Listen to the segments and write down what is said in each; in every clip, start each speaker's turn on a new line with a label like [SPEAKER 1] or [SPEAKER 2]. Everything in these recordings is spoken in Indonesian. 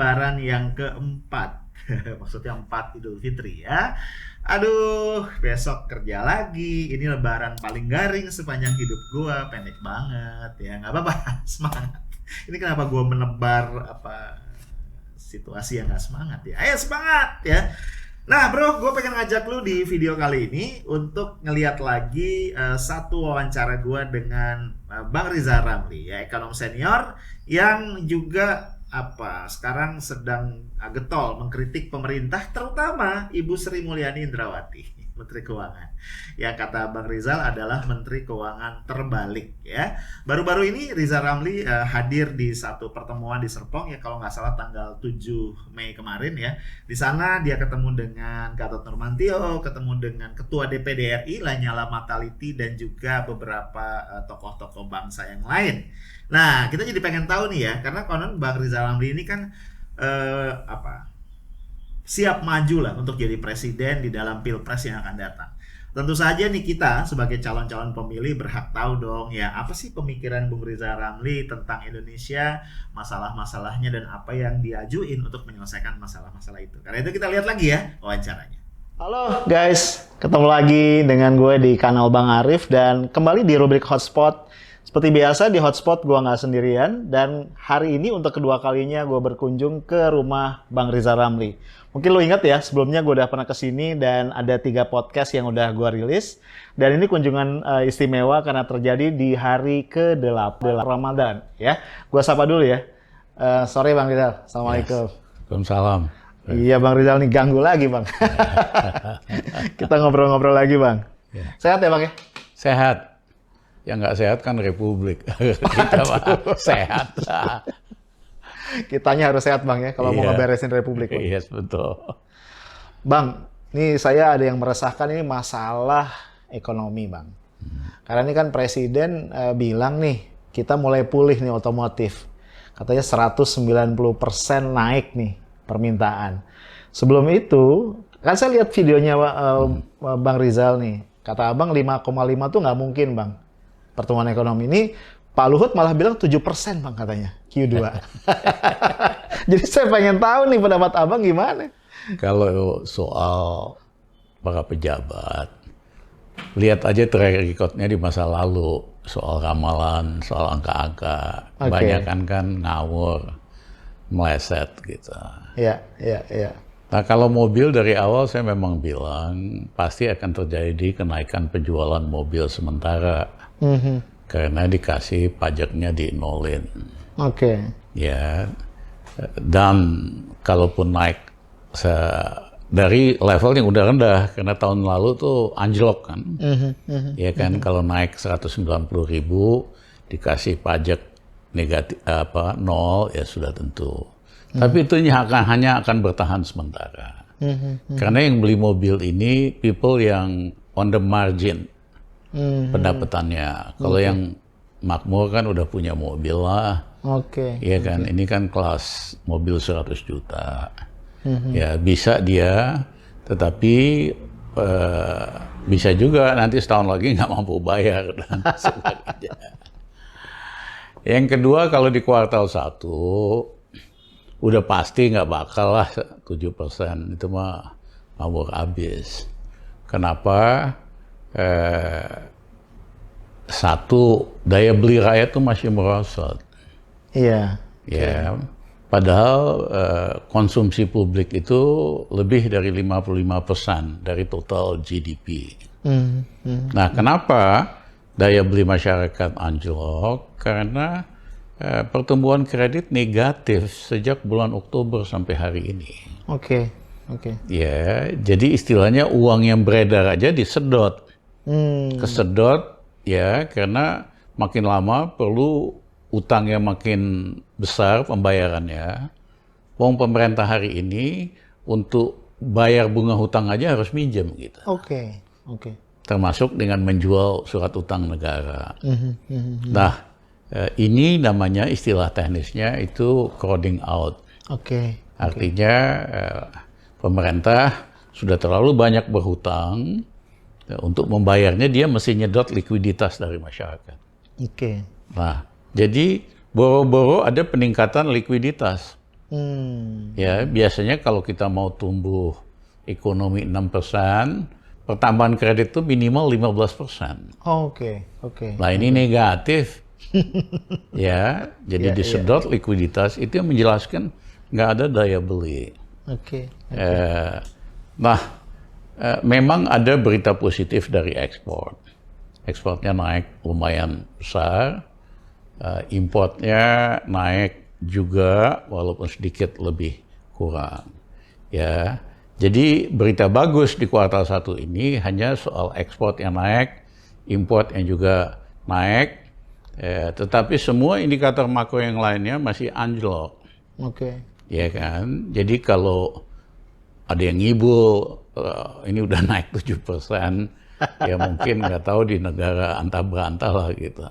[SPEAKER 1] Lebaran yang keempat. Maksudnya 4 Idul Fitri ya. Aduh, besok kerja lagi. Ini Lebaran paling garing sepanjang hidup gua, pendek banget ya. Nggak apa-apa, semangat. Ini kenapa gua menebar situasi yang nggak semangat ya? Ayo semangat ya. Nah bro, gue pengen ngajak lu di video kali ini untuk ngeliat lagi satu wawancara gue dengan Bang Rizal Ramli, ya ekonom senior yang juga sekarang sedang getol mengkritik pemerintah, terutama Ibu Sri Mulyani Indrawati, Menteri Keuangan. Yang kata Bang Rizal adalah Menteri Keuangan terbalik ya. Baru-baru ini Rizal Ramli hadir di satu pertemuan di Serpong ya, kalau nggak salah tanggal 7 Mei kemarin ya. Di sana dia ketemu dengan Gatot Nurmantio, ketemu dengan Ketua DPD RI Lanyala Mataliti dan juga beberapa tokoh-tokoh bangsa yang lain. Nah, kita jadi pengen tahu nih ya, karena konon Bang Rizal Ramli ini kan siap maju lah untuk jadi presiden di dalam pilpres yang akan datang. Tentu saja nih kita sebagai calon-calon pemilih berhak tahu dong ya, apa sih pemikiran Bung Rizal Ramli tentang Indonesia, masalah-masalahnya dan apa yang diajuin untuk menyelesaikan masalah-masalah itu. Karena itu kita lihat lagi ya wawancaranya. Halo guys, ketemu lagi dengan gue di kanal Bang Arif dan kembali di rubrik Hotspot. Seperti biasa di Hotspot gue nggak sendirian dan hari ini untuk kedua kalinya gue berkunjung ke rumah Bang Rizal Ramli. Mungkin lo ingat ya, sebelumnya gue udah pernah kesini dan ada 3 podcast yang udah gue rilis. Dan ini kunjungan istimewa karena terjadi di hari ke-8 Ramadan ya. Gue sapa dulu ya. Sore Bang Rizal, Assalamualaikum.
[SPEAKER 2] Waalaikumsalam.
[SPEAKER 1] Iya Bang Rizal nih ganggu lagi Bang. Kita ngobrol-ngobrol lagi Bang.
[SPEAKER 2] Ya.
[SPEAKER 1] Sehat ya Bang ya?
[SPEAKER 2] Sehat. Yang nggak sehat kan Republik. Kita mah sehat.
[SPEAKER 1] Kitanya harus sehat Bang ya, kalau mau ngeberesin Republik.
[SPEAKER 2] Iya, betul.
[SPEAKER 1] Bang, nih saya ada yang meresahkan ini masalah ekonomi Bang. Karena ini kan Presiden bilang nih, kita mulai pulih nih otomotif. Katanya 190% naik nih permintaan. Sebelum itu, kan saya lihat videonya Bang Rizal nih. Kata Abang 5,5 tuh nggak mungkin Bang. Pertumbuhan ekonomi ini, Pak Luhut malah bilang 7% Bang katanya, Q2. Jadi saya pengen tahu nih pendapat Abang gimana?
[SPEAKER 2] Kalau soal para pejabat, lihat aja track record-nya di masa lalu. Soal ramalan, soal angka-angka. Kebanyakan kan ngawur, meleset gitu.
[SPEAKER 1] Iya.
[SPEAKER 2] Nah kalau mobil dari awal saya memang bilang pasti akan terjadi kenaikan penjualan mobil sementara. Karena dikasih pajaknya dinolin.
[SPEAKER 1] Oke.
[SPEAKER 2] Ya, dan kalaupun naik dari level yang udah rendah, karena tahun lalu tuh anjlok kan. Ya kan, kalau naik 190.000 dikasih pajak negatif nol ya sudah tentu. Tapi itu hanya akan bertahan sementara. Karena yang beli mobil ini people yang on the margin. Pendapatannya. Kalau yang makmur kan udah punya mobil lah. Iya kan, ini kan kelas mobil 100 juta. Ya bisa dia, tetapi bisa juga nanti setahun lagi nggak mampu bayar dan sebagainya. Yang kedua, kalau di kuartal 1 udah pasti nggak bakal lah 7%. Itu mah mabuk habis. Kenapa? Satu, daya beli rakyat itu masih merosot.
[SPEAKER 1] Iya.
[SPEAKER 2] Ya, padahal konsumsi publik itu lebih dari 55% dari total GDP. Nah, kenapa daya beli masyarakat anjlok? Karena pertumbuhan kredit negatif sejak bulan Oktober sampai hari ini.
[SPEAKER 1] Oke.
[SPEAKER 2] Ya, jadi istilahnya uang yang beredar aja disedot. Kesedot ya karena makin lama perlu utang yang makin besar pembayarannya. Wong pemerintah hari ini untuk bayar bunga hutang aja harus minjem gitu.
[SPEAKER 1] Oke.
[SPEAKER 2] Termasuk dengan menjual surat utang negara. Nah, ini namanya istilah teknisnya itu crowding out. Artinya pemerintah sudah terlalu banyak berhutang. Untuk membayarnya dia mesti nyedot likuiditas dari masyarakat. Nah, jadi boro-boro ada peningkatan likuiditas. Ya, biasanya kalau kita mau tumbuh ekonomi 6%, pertambahan kredit itu minimal 15%.
[SPEAKER 1] Oke.
[SPEAKER 2] Nah, ini negatif. Ya, jadi disedot likuiditas, itu yang menjelaskan nggak ada daya beli.
[SPEAKER 1] Oke.
[SPEAKER 2] Nah, memang ada berita positif dari ekspor. Ekspornya naik lumayan besar, importnya naik juga walaupun sedikit lebih kurang. Ya, jadi berita bagus di kuartal 1 ini hanya soal ekspor yang naik, import yang juga naik, tetapi semua indikator makro yang lainnya masih anjlok.
[SPEAKER 1] Oke.
[SPEAKER 2] Ya kan, jadi kalau ada yang ngibul, ini udah naik 7%, ya mungkin nggak tahu di negara antah berantah lah gitu.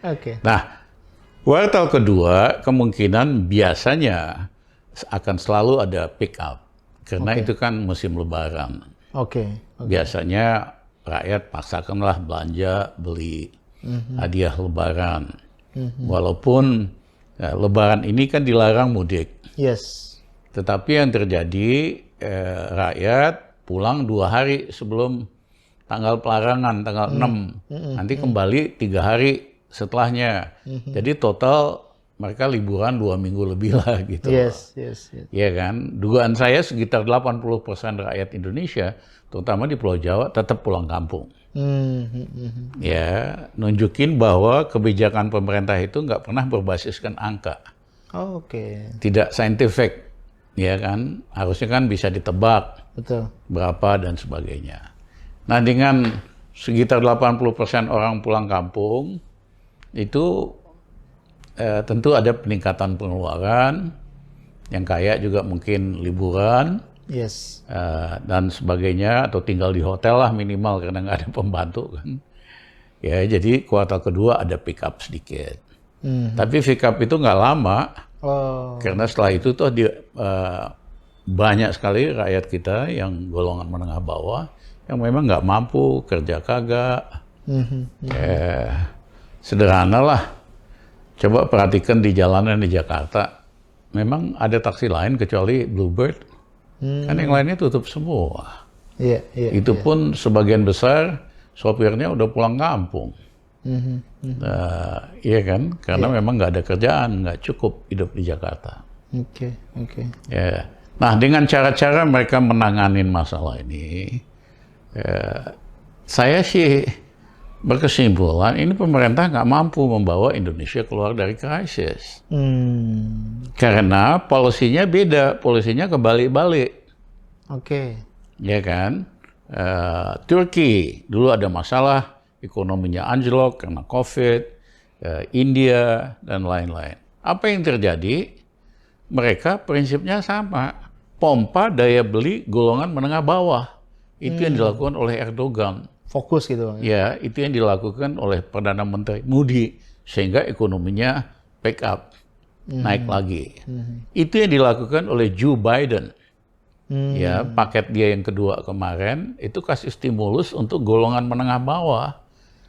[SPEAKER 1] Oke.
[SPEAKER 2] Nah, kuartal kedua kemungkinan biasanya akan selalu ada pick up, karena itu kan musim lebaran.
[SPEAKER 1] Oke.
[SPEAKER 2] Biasanya rakyat paksakanlah belanja, beli hadiah lebaran. Walaupun lebaran ini kan dilarang mudik.
[SPEAKER 1] Yes.
[SPEAKER 2] Tetapi yang terjadi, rakyat pulang 2 hari sebelum tanggal pelarangan, tanggal 6. Nanti kembali 3 hari setelahnya. Jadi total mereka liburan 2 minggu lebih lah gitu.
[SPEAKER 1] Yes.
[SPEAKER 2] Iya kan? Dugaan saya sekitar 80% rakyat Indonesia, terutama di Pulau Jawa, tetap pulang kampung. Ya, nunjukin bahwa kebijakan pemerintah itu nggak pernah berbasiskan angka.
[SPEAKER 1] Oke.
[SPEAKER 2] Tidak scientific, ya kan? Harusnya kan bisa ditebak.
[SPEAKER 1] Betul.
[SPEAKER 2] Berapa dan sebagainya. Nah, dengan sekitar 80% orang pulang kampung, itu tentu ada peningkatan pengeluaran, yang kaya juga mungkin liburan,
[SPEAKER 1] Yes.
[SPEAKER 2] dan sebagainya, atau tinggal di hotel lah minimal karena nggak ada pembantu kan. Ya, jadi kuartal kedua ada pick up sedikit. Tapi pick up itu nggak lama, karena setelah itu tuh banyak sekali rakyat kita yang golongan menengah bawah yang memang nggak mampu, kerja kagak. Sederhana lah. Coba perhatikan di jalanan di Jakarta, memang ada taksi lain kecuali Bluebird. Kan yang lainnya tutup semua. Itu pun sebagian besar sopirnya udah pulang kampung. Iya kan? Karena memang nggak ada kerjaan, nggak cukup hidup di Jakarta.
[SPEAKER 1] Oke.
[SPEAKER 2] Ya. Nah, dengan cara-cara mereka menanganin masalah ini, saya sih berkesimpulan ini pemerintah nggak mampu membawa Indonesia keluar dari krisis. Karena polisinya beda, polisinya kebalik-balik.
[SPEAKER 1] Oke.
[SPEAKER 2] Ya kan? Turki dulu ada masalah, ekonominya anjlok karena COVID, India, dan lain-lain. Apa yang terjadi? Mereka prinsipnya sama. Pompa daya beli golongan menengah bawah. Itu yang dilakukan oleh Erdogan.
[SPEAKER 1] Fokus gitu Bang.
[SPEAKER 2] Ya, itu yang dilakukan oleh Perdana Menteri Modi. Sehingga ekonominya pick up, naik lagi. Itu yang dilakukan oleh Joe Biden. Ya, paket dia yang kedua kemarin, itu kasih stimulus untuk golongan menengah bawah.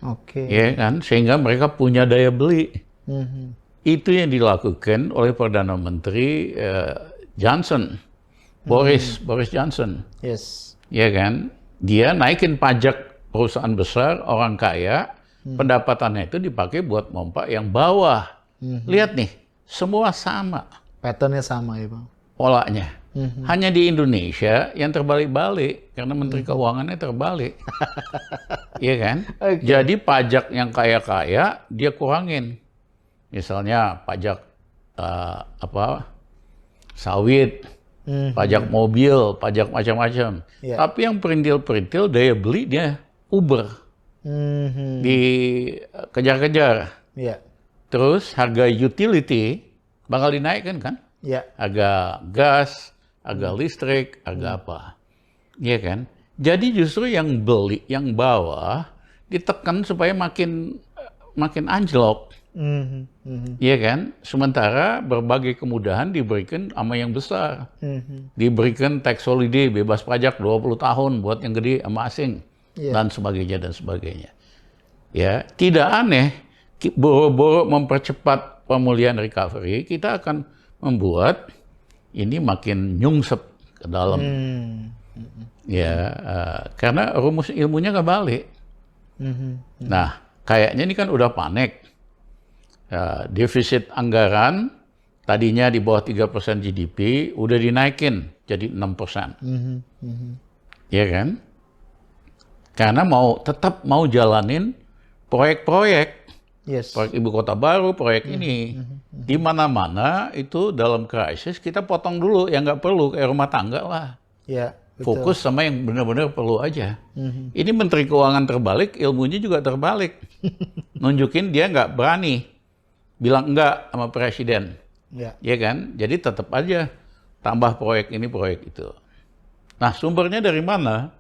[SPEAKER 1] Oke.
[SPEAKER 2] Ya kan, sehingga mereka punya daya beli. Itu yang dilakukan oleh Perdana Menteri Johnson, Boris Johnson.
[SPEAKER 1] Yes.
[SPEAKER 2] Ya kan, dia naikin pajak perusahaan besar, orang kaya, pendapatannya itu dipakai buat pompa yang bawah. Lihat nih, semua sama.
[SPEAKER 1] Patternnya sama ya Bang.
[SPEAKER 2] Polanya. Hanya di Indonesia yang terbalik-balik, karena Menteri Keuangannya terbalik. Iya kan?
[SPEAKER 1] Okay.
[SPEAKER 2] Jadi pajak yang kaya-kaya, dia kurangin. Misalnya pajak sawit, pajak mobil, pajak macam-macam. Tapi yang perintil-perintil daya beli dia Uber, dikejar-kejar. Terus harga utility bakal dinaikkan kan? Harga gas, harga listrik, harga apa? Iya kan? Jadi justru yang beli, yang bawah ditekan supaya makin anjlok. Iya kan? Sementara berbagai kemudahan diberikan sama yang besar. Diberikan tax holiday, bebas pajak 20 tahun buat yang gede sama asing. Dan sebagainya. Ya, tidak aneh, boro-boro mempercepat pemulihan recovery, kita akan membuat ini makin nyungsep ke dalam. Ya, karena rumus ilmunya nggak balik. Nah, kayaknya ini kan udah panik. Defisit anggaran tadinya di bawah 3% GDP, udah dinaikin jadi 6%. Ya kan? Karena tetap mau jalanin proyek-proyek. Proyek ibu kota baru, proyek ini. Di mana-mana itu dalam krisis kita potong dulu yang nggak perlu, kayak rumah tangga lah.
[SPEAKER 3] Ya,
[SPEAKER 2] fokus sama yang benar-benar perlu aja. Ini Menteri Keuangan terbalik, ilmunya juga terbalik. Nunjukin dia nggak berani bilang enggak sama presiden. Ya kan? Jadi tetap aja tambah proyek ini, proyek itu. Nah, sumbernya dari mana?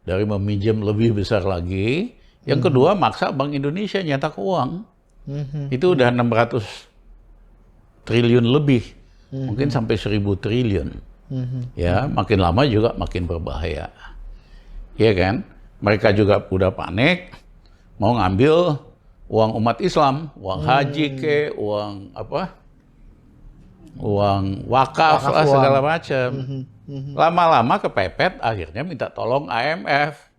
[SPEAKER 2] Dari meminjam lebih besar lagi. Yang kedua, maksa Bank Indonesia nyetak uang. Itu udah 600 triliun lebih. Mungkin sampai 1.000 triliun. Ya, makin lama juga makin berbahaya. Ya kan? Mereka juga udah panik, mau ngambil uang umat Islam, uang haji uang apa? Uang wakaf lah, segala macam. Lama-lama kepepet, akhirnya minta tolong IMF.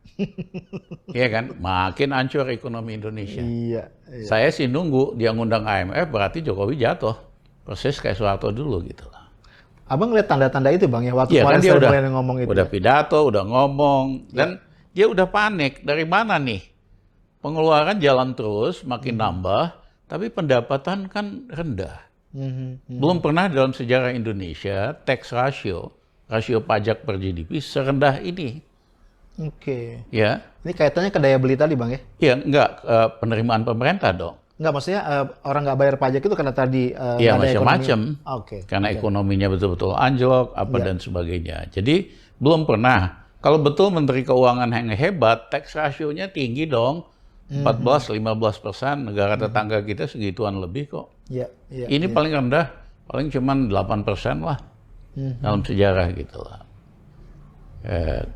[SPEAKER 2] Iya kan? Makin hancur ekonomi Indonesia.
[SPEAKER 3] Iya.
[SPEAKER 2] Saya sih nunggu dia ngundang IMF, berarti Jokowi jatuh. Persis kayak Soeharto dulu gitu lah.
[SPEAKER 3] Abang lihat tanda-tanda itu Bang ya, waktu
[SPEAKER 2] Iya, kan dia udah
[SPEAKER 3] ngomong itu.
[SPEAKER 2] Udah pidato, udah ngomong, dan dia udah panik. Dari mana nih? Pengeluaran jalan terus, makin nambah, tapi pendapatan kan rendah. Belum pernah dalam sejarah Indonesia tax rasio pajak per GDP serendah ini.
[SPEAKER 3] Oke.
[SPEAKER 2] Ya.
[SPEAKER 3] Ini kaitannya ke daya beli tadi Bang ya?
[SPEAKER 2] Iya, enggak, penerimaan pemerintah dong.
[SPEAKER 3] Enggak, maksudnya orang nggak bayar pajak itu karena tadi
[SPEAKER 2] Iya, macam-macam. Karena
[SPEAKER 3] Oke.
[SPEAKER 2] ekonominya betul-betul anjlok, dan sebagainya. Jadi belum pernah. Kalau betul Menteri Keuangan yang hebat, tax ratio-nya tinggi dong. 14-15%, negara tetangga kita segituan lebih kok. Ini paling rendah, paling cuma 8% lah dalam sejarah gitu lah.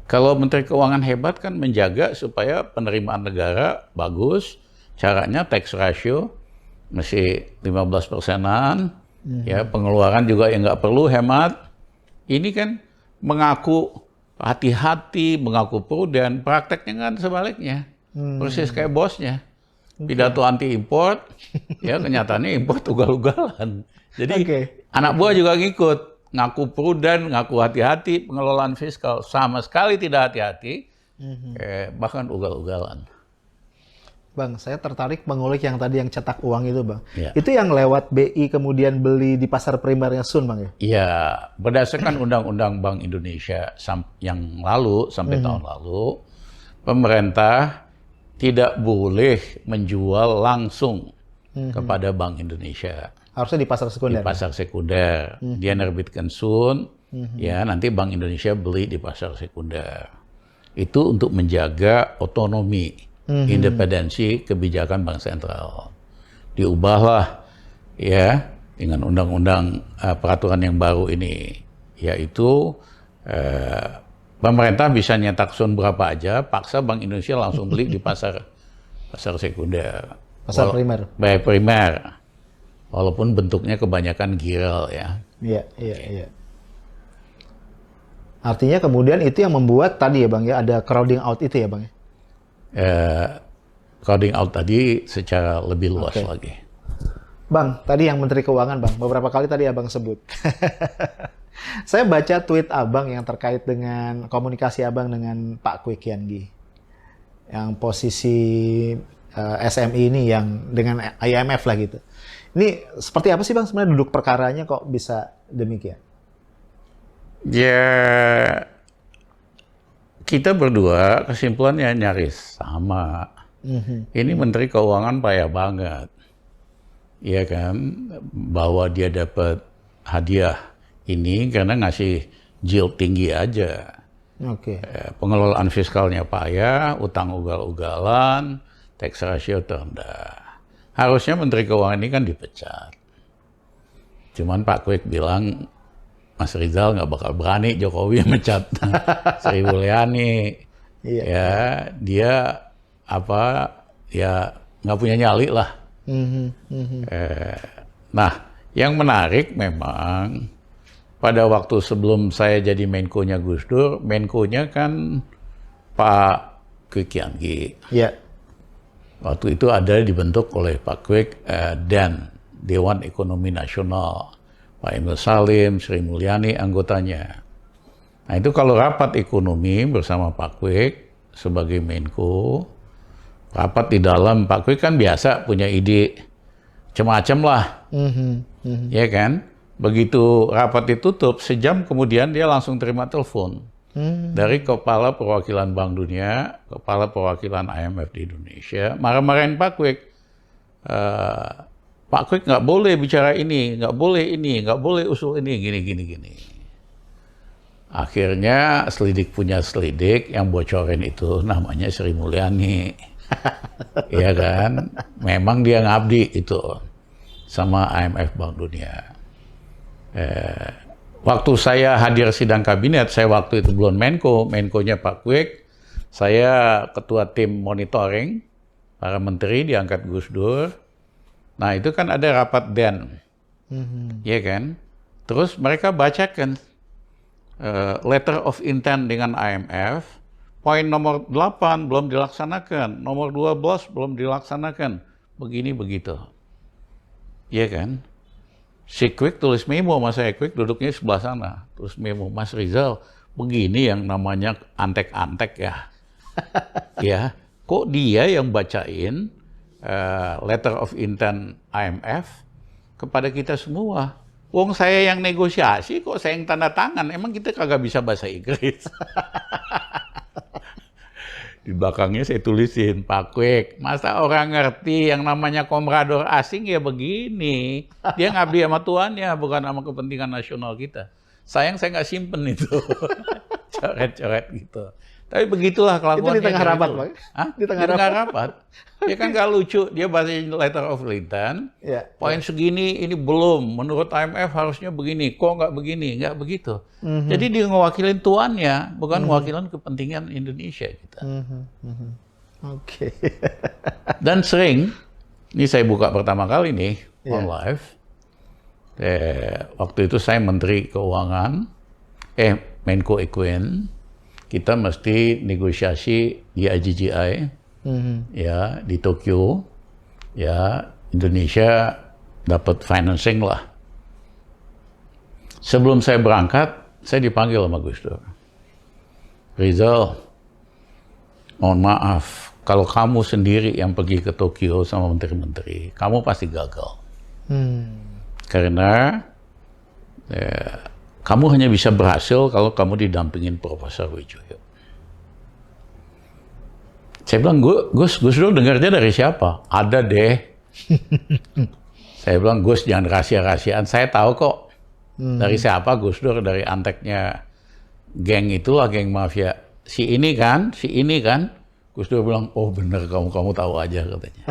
[SPEAKER 2] Kalau Menteri Keuangan hebat kan menjaga supaya penerimaan negara bagus, caranya tax ratio masih 15%-an, ya pengeluaran juga yang nggak perlu hemat. Ini kan mengaku hati-hati, mengaku prudent, prakteknya kan sebaliknya. Persis kayak bosnya. Pidato anti import, ya kenyataannya import ugal-ugalan. Jadi anak buah juga ngikut, ngaku prudent, ngaku hati-hati, pengelolaan fiskal sama sekali tidak hati-hati, bahkan ugal-ugalan.
[SPEAKER 3] Bang, saya tertarik mengulik yang tadi yang cetak uang itu Bang.
[SPEAKER 2] Ya.
[SPEAKER 3] Itu yang lewat BI kemudian beli di pasar primernya Sun Bang ya?
[SPEAKER 2] Iya, berdasarkan Undang-Undang Bank Indonesia yang lalu sampai tahun lalu, pemerintah tidak boleh menjual langsung kepada Bank Indonesia.
[SPEAKER 3] Harusnya di pasar sekunder.
[SPEAKER 2] Di pasar sekunder. Dia nerbitkan Sun, ya nanti Bank Indonesia beli di pasar sekunder. Itu untuk menjaga otonomi, independensi kebijakan Bank Sentral. Diubahlah ya dengan undang-undang peraturan yang baru ini, yaitu pemerintah bisa nyetak Sun berapa aja, paksa Bank Indonesia langsung beli di pasar sekunder.
[SPEAKER 3] Pasar primer.
[SPEAKER 2] Baik primer. Walaupun bentuknya kebanyakan giral ya.
[SPEAKER 3] Iya. Artinya kemudian itu yang membuat tadi ya Bang ya, ada crowding out itu ya Bang ya?
[SPEAKER 2] Crowding out tadi secara lebih luas lagi.
[SPEAKER 3] Bang, tadi yang Menteri Keuangan Bang, beberapa kali tadi Abang sebut. Saya baca tweet Abang yang terkait dengan komunikasi Abang dengan Pak Kwi Kian Gi. Yang posisi SMI ini yang dengan IMF lah gitu. Ini seperti apa sih Bang sebenarnya duduk perkaranya kok bisa demikian?
[SPEAKER 2] Ya, kita berdua kesimpulannya nyaris sama. Ini Menteri Keuangan payah banget. Iya kan, bahwa dia dapat hadiah ini karena ngasih yield tinggi aja. Pengelolaan fiskalnya payah, utang ugal-ugalan, tax ratio terendah. Harusnya Menteri Keuangan ini kan dipecat. Cuman Pak Kwik bilang, Mas Rizal nggak bakal berani Jokowi mecat Sri Mulyani. Ya, dia nggak punya nyali lah. Nah, yang menarik memang pada waktu sebelum saya jadi Menko-nya Gus Dur, Menko-nya kan Pak Kwek Kian Gi.
[SPEAKER 3] Ya.
[SPEAKER 2] Waktu itu ada dibentuk oleh Pak Kwek dan Dewan Ekonomi Nasional. Pak Emil Salim, Sri Mulyani anggotanya. Nah itu kalau rapat ekonomi bersama Pak Kwek sebagai Menko, rapat di dalam, Pak Kwek kan biasa punya ide macam-macam lah. Ya kan? Begitu rapat ditutup, sejam kemudian dia langsung terima telepon. Dari Kepala Perwakilan Bank Dunia, Kepala Perwakilan IMF di Indonesia, marah-marahin Pak Kwek. Pak Kwek nggak boleh bicara ini, nggak boleh usul ini, gini. Akhirnya selidik punya selidik, yang bocorin itu namanya Sri Mulyani. Iya kan? Memang dia ngabdi itu sama IMF Bank Dunia. Waktu saya hadir sidang kabinet, saya waktu itu belum Menko-nya Pak Kwek, saya ketua tim monitoring, para menteri diangkat Gus Dur. Nah itu kan ada rapat DEN, ya kan? Terus mereka bacakan letter of intent dengan IMF, poin nomor 8 belum dilaksanakan, nomor 12 belum dilaksanakan, begini begitu, ya kan? Si Kwek tulis memo sama saya, Kwek duduknya sebelah sana, tulis memo, Mas Rizal, begini yang namanya antek-antek ya. Ya, kok dia yang bacain letter of intent IMF kepada kita semua? Wong saya yang negosiasi, kok saya yang tanda tangan? Emang kita kagak bisa bahasa Inggris? Di belakangnya saya tulisin, Pak Kwek, masa orang ngerti yang namanya komprador asing ya begini. Dia ngabdi sama tuannya, bukan sama kepentingan nasional kita. Sayang saya nggak simpen itu. Coret-coret gitu. Tapi begitulah kelakuannya.
[SPEAKER 3] Itu di tengah rapat, Pak?
[SPEAKER 2] Hah? Di tengah rapat. Dia kan nggak lucu, dia baca letter of intent, poin segini ini belum, menurut IMF harusnya begini, kok nggak begini, nggak begitu. Jadi dia ngewakilin tuannya, bukan ngewakilin kepentingan Indonesia kita.
[SPEAKER 3] Oke.
[SPEAKER 2] Dan sering, ini saya buka pertama kali nih, on live, waktu itu saya Menteri Keuangan, Menko Equin, kita mesti negosiasi di IGGI, ya di Tokyo, ya Indonesia dapat financing lah. Sebelum saya berangkat, saya dipanggil sama Gus Dur. Rizal, mohon maaf, kalau kamu sendiri yang pergi ke Tokyo sama menteri-menteri, kamu pasti gagal. Karena kamu hanya bisa berhasil kalau kamu didampingin Profesor Widjojo. Saya bilang, Gus Dur dengarnya dari siapa? Ada deh. Saya bilang, Gus jangan rahasia-rahasiaan. Saya tahu kok dari siapa Gus Dur, dari anteknya geng itulah, geng mafia. Si ini kan. Gus Dur bilang, oh bener kamu tahu aja katanya.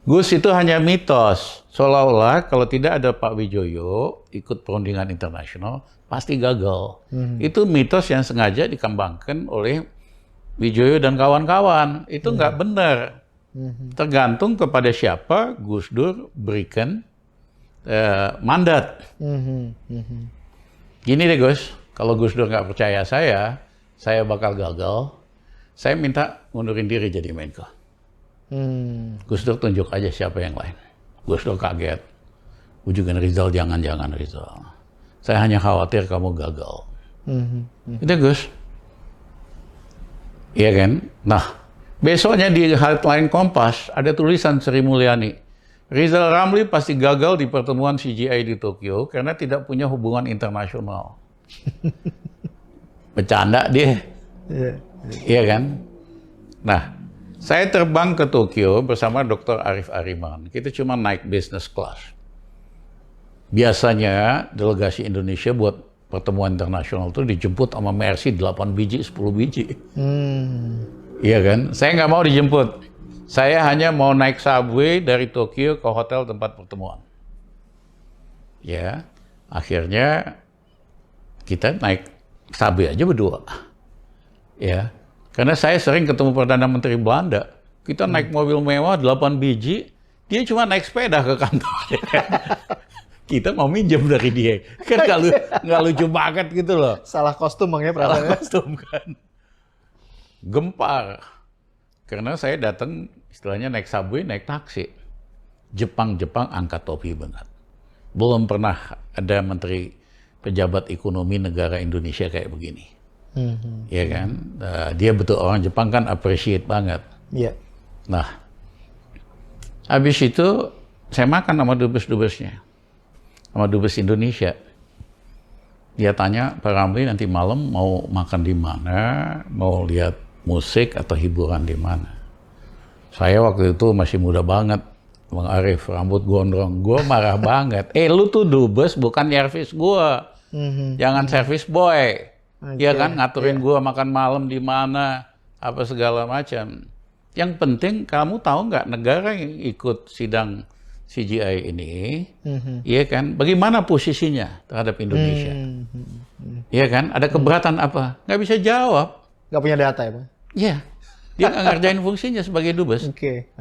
[SPEAKER 2] Gus itu hanya mitos. Seolah-olah kalau tidak ada Pak Widjojo ikut perundingan internasional, pasti gagal. Itu mitos yang sengaja dikembangkan oleh Widjojo dan kawan-kawan. Itu nggak benar. Tergantung kepada siapa Gus Dur berikan mandat. Gini deh Gus, kalau Gus Dur nggak percaya saya bakal gagal. Saya minta ngundurin diri jadi Menko. Gus Dur tunjuk aja siapa yang lain. Gus Dur kaget. Ujukan Rizal, jangan Rizal. Saya hanya khawatir kamu gagal. Itu Gus. Iya kan? Nah, besoknya di headline Kompas ada tulisan Sri Mulyani. Rizal Ramli pasti gagal di pertemuan CGI di Tokyo karena tidak punya hubungan internasional. Bercanda dia. Iya kan? Nah, saya terbang ke Tokyo bersama Dr. Arif Ariman. Kita cuma naik business class. Biasanya delegasi Indonesia buat pertemuan internasional itu dijemput sama Mercy 8 biji, 10 biji. Iya kan? Saya nggak mau dijemput. Saya hanya mau naik subway dari Tokyo ke hotel tempat pertemuan. Ya, akhirnya kita naik subway aja berdua. Ya, karena saya sering ketemu Perdana Menteri Belanda. Kita naik mobil mewah 8 biji, dia cuma naik sepeda ke kantor. kita mau minjem dari dia. Kan nggak lucu banget gitu loh.
[SPEAKER 3] Salah kostum Bang ya
[SPEAKER 2] Salah
[SPEAKER 3] perasaannya.
[SPEAKER 2] kostum kan. Gempar. Karena saya datang istilahnya naik subway, naik taksi. Jepang angkat topi banget. Belum pernah ada menteri pejabat ekonomi negara Indonesia kayak begini. Ya kan? Dia betul orang Jepang kan appreciate banget.
[SPEAKER 3] Iya.
[SPEAKER 2] Nah, habis itu saya makan sama dubes-dubesnya. Sama dubes Indonesia. Dia tanya, Pak Ramli nanti malam mau makan di mana? Mau lihat musik atau hiburan di mana? Saya waktu itu masih muda banget. Bang Arief, rambut gondrong. Gue marah banget. Lu tuh dubes bukan servis gue. Jangan servis boy. Ya kan, ngaturin gue makan malam di mana, apa segala macam. Yang penting kamu tahu nggak negara yang ikut sidang CGI ini, iya kan, bagaimana posisinya terhadap Indonesia? Iya kan, ada keberatan apa? Nggak bisa jawab.
[SPEAKER 3] Nggak punya data ya Bang?
[SPEAKER 2] Iya, dia nggak ngerjain fungsinya sebagai dubes.
[SPEAKER 3] Oke.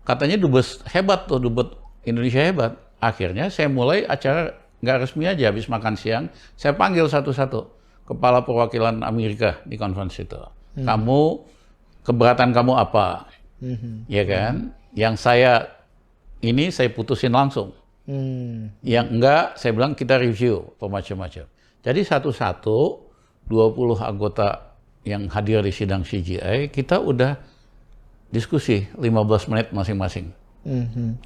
[SPEAKER 2] Katanya dubes hebat tuh, dubes Indonesia hebat. Akhirnya saya mulai acara nggak resmi aja, habis makan siang, saya panggil satu-satu kepala perwakilan Amerika di conference itu. Kamu, keberatan kamu apa? Ya kan? Yang saya putusin langsung. Yang enggak, saya bilang kita review macam-macam. Jadi satu-satu 20 anggota yang hadir di sidang CGI, kita udah diskusi 15 menit masing-masing.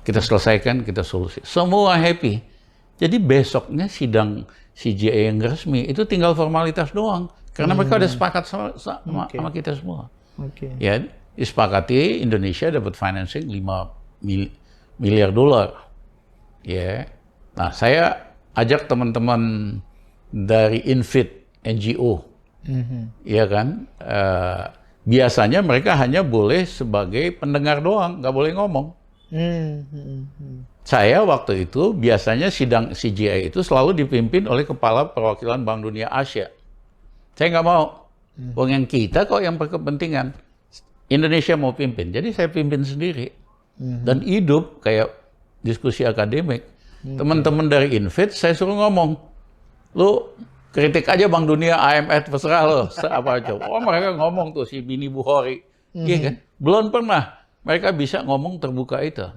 [SPEAKER 2] Kita selesaikan, kita solusi. Semua happy. Jadi besoknya sidang CGI yang resmi itu tinggal formalitas doang. Karena mereka udah sepakat sama kita semua. Ya, disepakati Indonesia dapat financing 5 miliar dolar. Ya. Nah, saya ajak teman-teman dari Infit NGO. Ya kan? Biasanya mereka hanya boleh sebagai pendengar doang, nggak boleh ngomong. Saya waktu itu biasanya sidang CGI itu selalu dipimpin oleh Kepala Perwakilan Bank Dunia Asia. Saya nggak mau. Wong yang kita kok yang berkepentingan. Indonesia mau pimpin, jadi saya pimpin sendiri. Dan hidup kayak diskusi akademik. Teman-teman dari Infit saya suruh ngomong. Lu kritik aja Bank Dunia, IMF, terserah lo. Apa aja. Oh mereka ngomong tuh si Bini Bukhari. Iya kan? Belum pernah mereka bisa ngomong terbuka itu.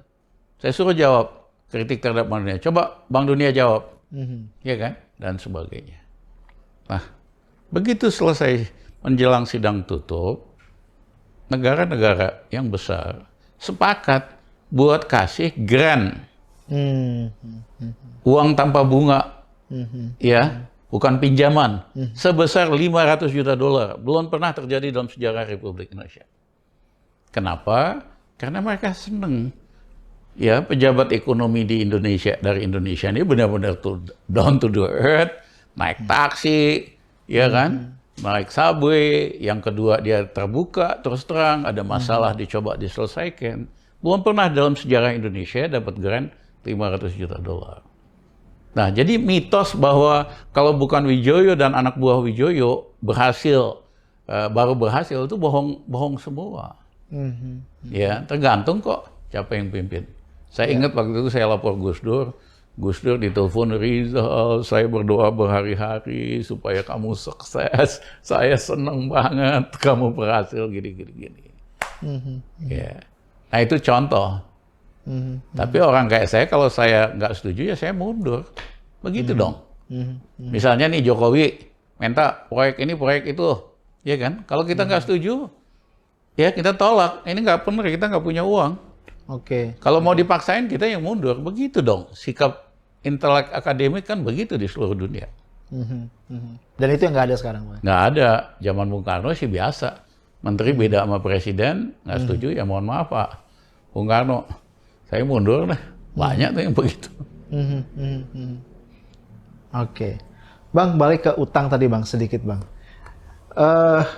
[SPEAKER 2] Saya suruh jawab kritik terhadap Bank Dunia. Coba Bank Dunia jawab. Ya kan? Dan sebagainya. Nah, begitu selesai menjelang sidang tutup, negara-negara yang besar sepakat buat kasih grant. Uang tanpa bunga. Ya, bukan pinjaman. Sebesar 500 juta dolar. Belum pernah terjadi dalam sejarah Republik Indonesia. Kenapa? Karena mereka seneng. Ya, pejabat ekonomi di Indonesia, dari Indonesia ini benar-benar down to the earth, naik taksi, ya kan, naik subway, yang kedua dia terbuka, terus terang, ada masalah dicoba diselesaikan. Belum pernah dalam sejarah Indonesia dapat grant 500 juta dolar. Nah, jadi mitos bahwa kalau bukan Wijoyo dan anak buah Wijoyo berhasil, baru berhasil, itu bohong semua. Ya, tergantung kok siapa yang pimpin. Saya ingat waktu itu saya lapor Gus Dur ditelepon, Rizal, saya berdoa berhari-hari supaya kamu sukses. Saya senang banget kamu berhasil gini. Ya. Nah itu contoh. Tapi orang kayak saya, kalau saya nggak setuju ya saya mundur. Begitu dong. Misalnya nih Jokowi minta proyek ini, proyek itu. Ya kan? Kalau kita nggak setuju, ya kita tolak. Ini nggak benar, kita nggak punya uang. Kalau mau dipaksain kita yang mundur, begitu dong. Sikap intelek akademik kan begitu di seluruh dunia.
[SPEAKER 3] Dan itu yang nggak ada sekarang, Pak?
[SPEAKER 2] Nggak ada. Zaman Bung Karno sih biasa. Menteri beda sama presiden, nggak setuju, ya mohon maaf Pak. Bung Karno, saya mundur dah. Banyak tuh yang begitu.
[SPEAKER 3] Bang, balik ke utang tadi Bang, sedikit Bang.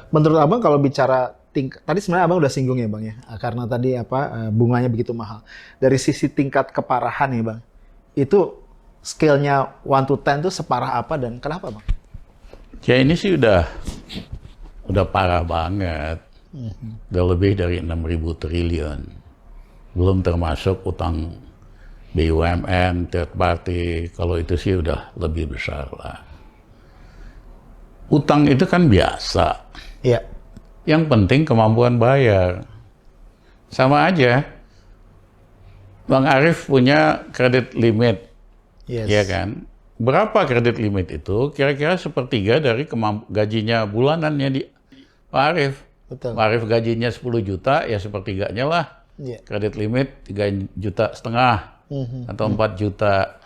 [SPEAKER 3] Menurut Abang kalau bicara tadi sebenarnya Abang udah singgung ya Bang ya, karena tadi bunganya begitu mahal. Dari sisi tingkat keparahan ya Bang, itu scale-nya 1 to 10 itu separah apa dan kenapa Bang?
[SPEAKER 2] Ya ini sih udah parah banget. Udah lebih dari 6.000 triliun. Belum termasuk utang BUMN, third party, kalau itu sih udah lebih besar lah. Utang itu kan biasa.
[SPEAKER 3] Iya.
[SPEAKER 2] Yang penting kemampuan bayar. Sama aja. Bang Arief punya kredit limit,
[SPEAKER 3] Yes.
[SPEAKER 2] ya kan? Berapa kredit limit itu? Kira-kira sepertiga dari gajinya bulanannya di Pak Arief.
[SPEAKER 3] Betul.
[SPEAKER 2] Pak Arief gajinya 10 juta, ya sepertiganya lah.
[SPEAKER 3] Iya.
[SPEAKER 2] Kredit limit 3,5 juta atau 4 juta.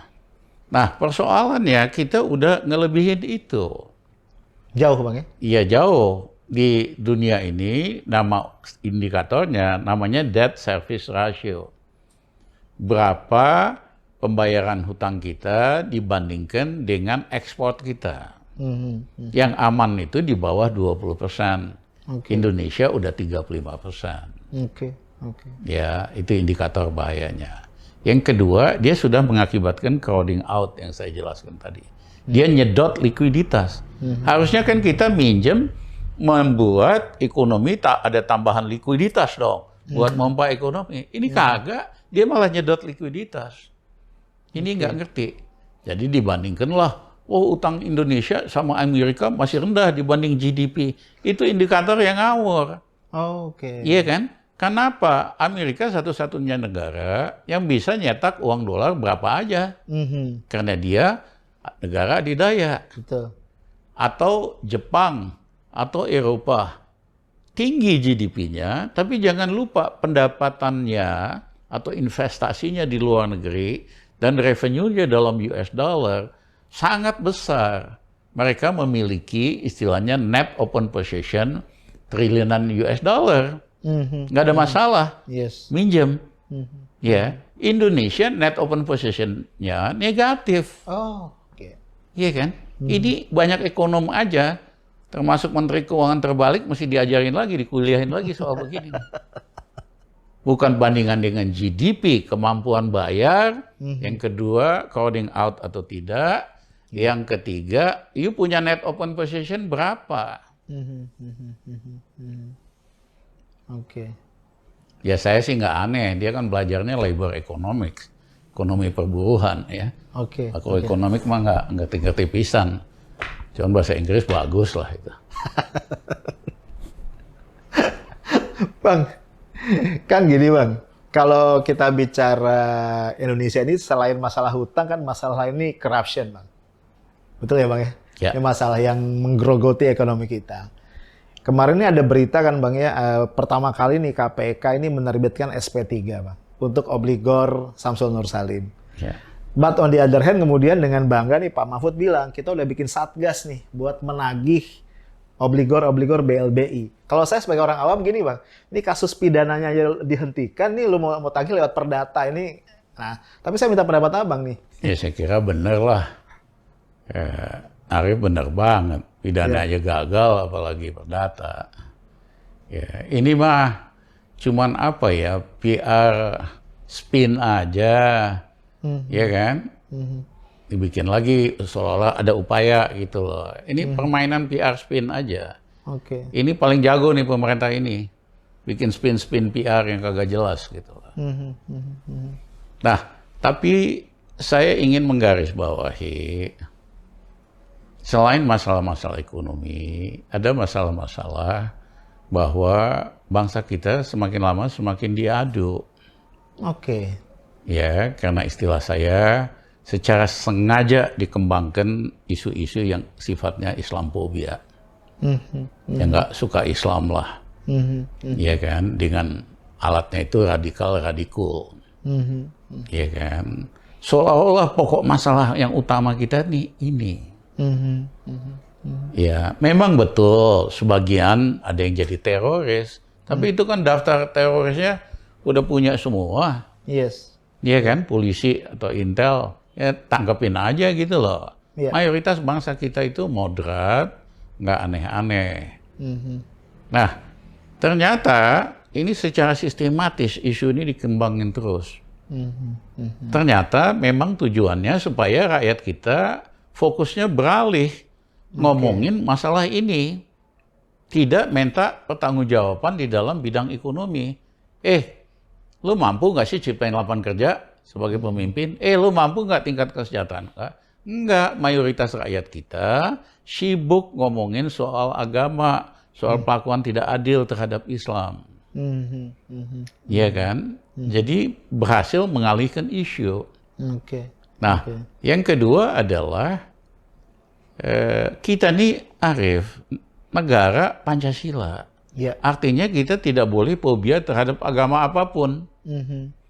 [SPEAKER 2] Nah, persoalannya kita udah ngelebihin itu.
[SPEAKER 3] Jauh Bang ya?
[SPEAKER 2] Iya jauh. Di dunia ini nama indikatornya namanya debt service ratio. Berapa pembayaran hutang kita dibandingkan dengan ekspor kita. Yang aman itu di bawah 20%. Indonesia udah 35%.
[SPEAKER 3] Oke.
[SPEAKER 2] Ya, itu indikator bahayanya. Yang kedua, dia sudah mengakibatkan crowding out yang saya jelaskan tadi. Dia nyedot likuiditas. Harusnya kan kita minjem membuat ekonomi tak ada tambahan likuiditas dong buat memompa ekonomi. Ini kagak, dia malah nyedot likuiditas. Ini nggak ngerti. Jadi dibandingkanlah, utang Indonesia sama Amerika masih rendah dibanding GDP. Itu indikator yang ngawur.
[SPEAKER 3] Oke.
[SPEAKER 2] Iya kan? Kenapa? Amerika satu-satunya negara yang bisa nyetak uang dolar berapa aja. Karena dia negara adidaya.
[SPEAKER 3] Betul.
[SPEAKER 2] Atau Jepang, atau Eropa. Tinggi GDP-nya, tapi jangan lupa pendapatannya atau investasinya di luar negeri dan revenue-nya dalam US dollar sangat besar. Mereka memiliki istilahnya net open position triliunan US dollar. Nggak ada masalah.
[SPEAKER 3] Yes.
[SPEAKER 2] Minjem. Ya, Indonesia net open position-nya negatif.
[SPEAKER 3] Oh, oke.
[SPEAKER 2] Iya kan? Ini banyak ekonom aja, termasuk Menteri Keuangan terbalik, mesti diajarin lagi, dikuliahin lagi soal begini. Bukan bandingan dengan GDP, kemampuan bayar. Yang kedua, crowding out atau tidak. Yang ketiga, you punya net open position berapa?
[SPEAKER 3] Oke.
[SPEAKER 2] Ya saya sih nggak aneh, dia kan belajarnya labor economics, ekonomi perburuhan ya.
[SPEAKER 3] Oke.
[SPEAKER 2] Kalau ekonomik mah nggak ngerti-ngerti pisan. Cuman bahasa Inggris bagus lah itu.
[SPEAKER 3] Bang, kan gini Bang, kalau kita bicara Indonesia ini selain masalah hutang kan masalah ini corruption Bang. Betul ya Bang ya?
[SPEAKER 2] Ya.
[SPEAKER 3] Ini masalah yang menggerogoti ekonomi kita. Kemarin ini ada berita kan Bang ya, pertama kali nih KPK ini menerbitkan SP3 Bang, untuk obligor Samsul Nur Salim.
[SPEAKER 2] Ya.
[SPEAKER 3] But on the other hand, kemudian dengan bangga nih Pak Mahfud bilang, kita udah bikin satgas nih buat menagih obligor-obligor BLBI. Kalau saya sebagai orang awam gini Bang, ini kasus pidananya aja dihentikan, nih lu mau tagih lewat perdata ini. Nah, tapi saya minta pendapat Abang nih.
[SPEAKER 2] Ya saya kira bener lah. Arief bener banget. Pidana aja gagal, apalagi perdata. Ya, ini mah cuman apa ya, PR spin aja. Ya kan? Dibikin lagi seolah-olah ada upaya gitu loh. Ini permainan PR spin aja.
[SPEAKER 3] Oke.
[SPEAKER 2] Ini paling jago nih pemerintah ini. Bikin spin-spin PR yang kagak jelas gitu loh. Nah, tapi saya ingin menggarisbawahi, selain masalah-masalah ekonomi, ada masalah-masalah bahwa bangsa kita semakin lama semakin diadu.
[SPEAKER 3] Oke.
[SPEAKER 2] Ya, karena istilah saya, secara sengaja dikembangkan isu-isu yang sifatnya Islamophobia. Yang nggak suka Islam lah. Ya kan, dengan alatnya itu radikal-radikul. Ya kan. Seolah-olah pokok masalah yang utama kita nih ini. Ya, memang betul sebagian ada yang jadi teroris, tapi itu kan daftar terorisnya udah punya semua.
[SPEAKER 3] Yes.
[SPEAKER 2] Iya kan, polisi atau intel, ya tangkepin aja gitu loh.
[SPEAKER 3] Yeah.
[SPEAKER 2] Mayoritas bangsa kita itu moderat, nggak aneh-aneh. Nah, ternyata ini secara sistematis isu ini dikembangin terus. Ternyata memang tujuannya supaya rakyat kita fokusnya beralih ngomongin masalah ini. Tidak minta pertanggungjawaban di dalam bidang ekonomi. Lu mampu nggak sih ciptain lapangan kerja? sebagai pemimpin, lu mampu nggak tingkat kesejahteraan? Enggak, mayoritas rakyat kita sibuk ngomongin soal agama, soal perlakuan tidak adil terhadap Islam. Iya kan? Jadi berhasil mengalihkan isu. Nah, yang kedua adalah kita nih, Arif, negara Pancasila. Artinya kita tidak boleh fobia terhadap agama apapun.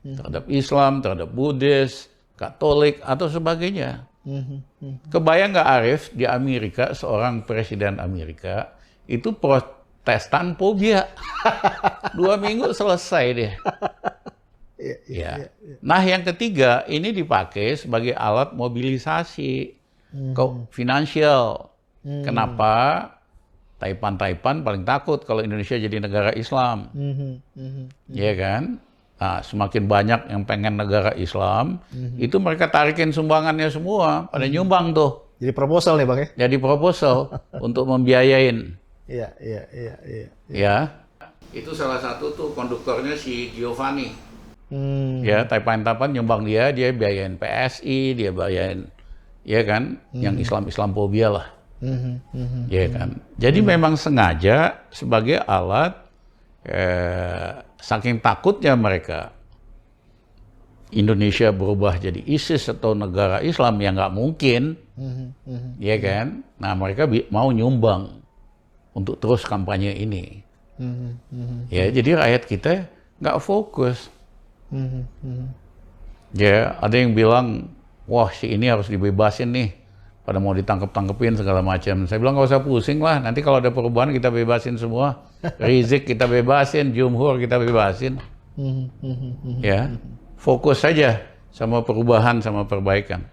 [SPEAKER 2] Terhadap Islam, terhadap Buddhis, Katolik, atau sebagainya. Kebayang nggak, Arif, di Amerika, seorang presiden Amerika, itu Protestan fobia. 2 minggu selesai deh. Nah, yang ketiga, ini dipakai sebagai alat mobilisasi finansial. Kenapa? Taipan paling takut kalau Indonesia jadi negara Islam. Iya kan? Nah, semakin banyak yang pengen negara Islam, itu mereka tarikin sumbangannya semua, pada nyumbang tuh.
[SPEAKER 3] Jadi proposal nih Bang ya?
[SPEAKER 2] Jadi proposal untuk membiayain.
[SPEAKER 3] Iya.
[SPEAKER 2] Ya, itu salah satu tuh konduktornya si Giovanni. Ya, Taipan nyumbang dia biayain PSI, dia biayain, ya kan, yang Islam fobia lah. Ya kan. Jadi memang sengaja sebagai alat, saking takutnya mereka Indonesia berubah jadi ISIS atau negara Islam, yang nggak mungkin, ya kan. Nah, mereka mau nyumbang untuk terus kampanye ini. Ya, jadi rakyat kita nggak fokus. Ya, ada yang bilang, wah si ini harus dibebasin nih, pada mau ditangkep-tangkepin segala macam. Saya bilang nggak usah pusing lah, nanti kalau ada perubahan kita bebasin semua. Rizik kita bebasin, Jumhur kita bebasin. Ya, fokus saja sama perubahan, sama perbaikan.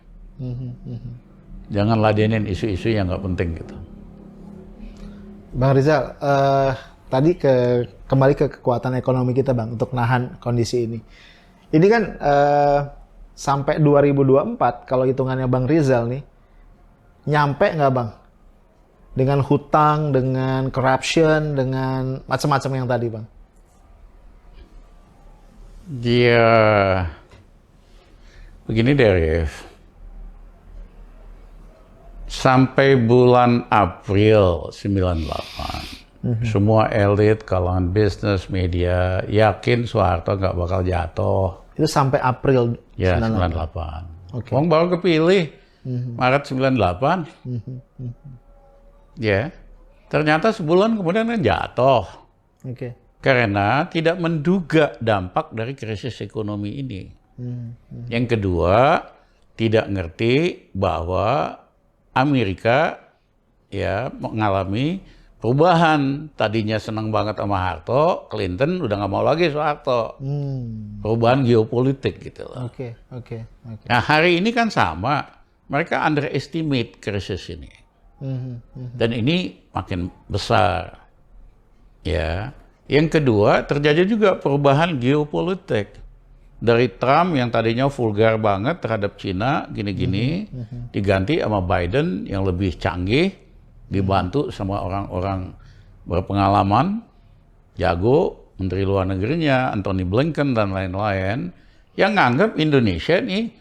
[SPEAKER 2] Jangan ladenin isu-isu yang nggak penting gitu.
[SPEAKER 3] Bang Rizal, tadi kembali ke kekuatan ekonomi kita Bang, untuk nahan kondisi ini. Ini kan sampai 2024, kalau hitungannya Bang Rizal nih, nyampe nggak Bang? Dengan hutang, dengan corruption, dengan macam-macam yang tadi Bang.
[SPEAKER 2] Dia begini deh, Rif. Sampai bulan April 98, semua elit, kalangan bisnis, media yakin Soeharto nggak bakal jatuh.
[SPEAKER 3] Itu sampai April
[SPEAKER 2] ya, 98. Wong baru kepilih Maret 98. Ya, ternyata sebulan kemudian kan jatuh. Karena tidak menduga dampak dari krisis ekonomi ini. Yang kedua, tidak ngerti bahwa Amerika ya mengalami perubahan. Tadinya senang banget sama Harto, Clinton udah nggak mau lagi Soeharto. Perubahan geopolitik gitu loh. Nah, hari ini kan sama, mereka underestimate krisis ini. Dan ini makin besar. Ya. Yang kedua, terjadi juga perubahan geopolitik. Dari Trump yang tadinya vulgar banget terhadap Cina, gini-gini, diganti sama Biden yang lebih canggih, dibantu sama orang-orang berpengalaman, jago, Menteri Luar Negerinya, Antony Blinken, dan lain-lain, yang nganggap Indonesia nih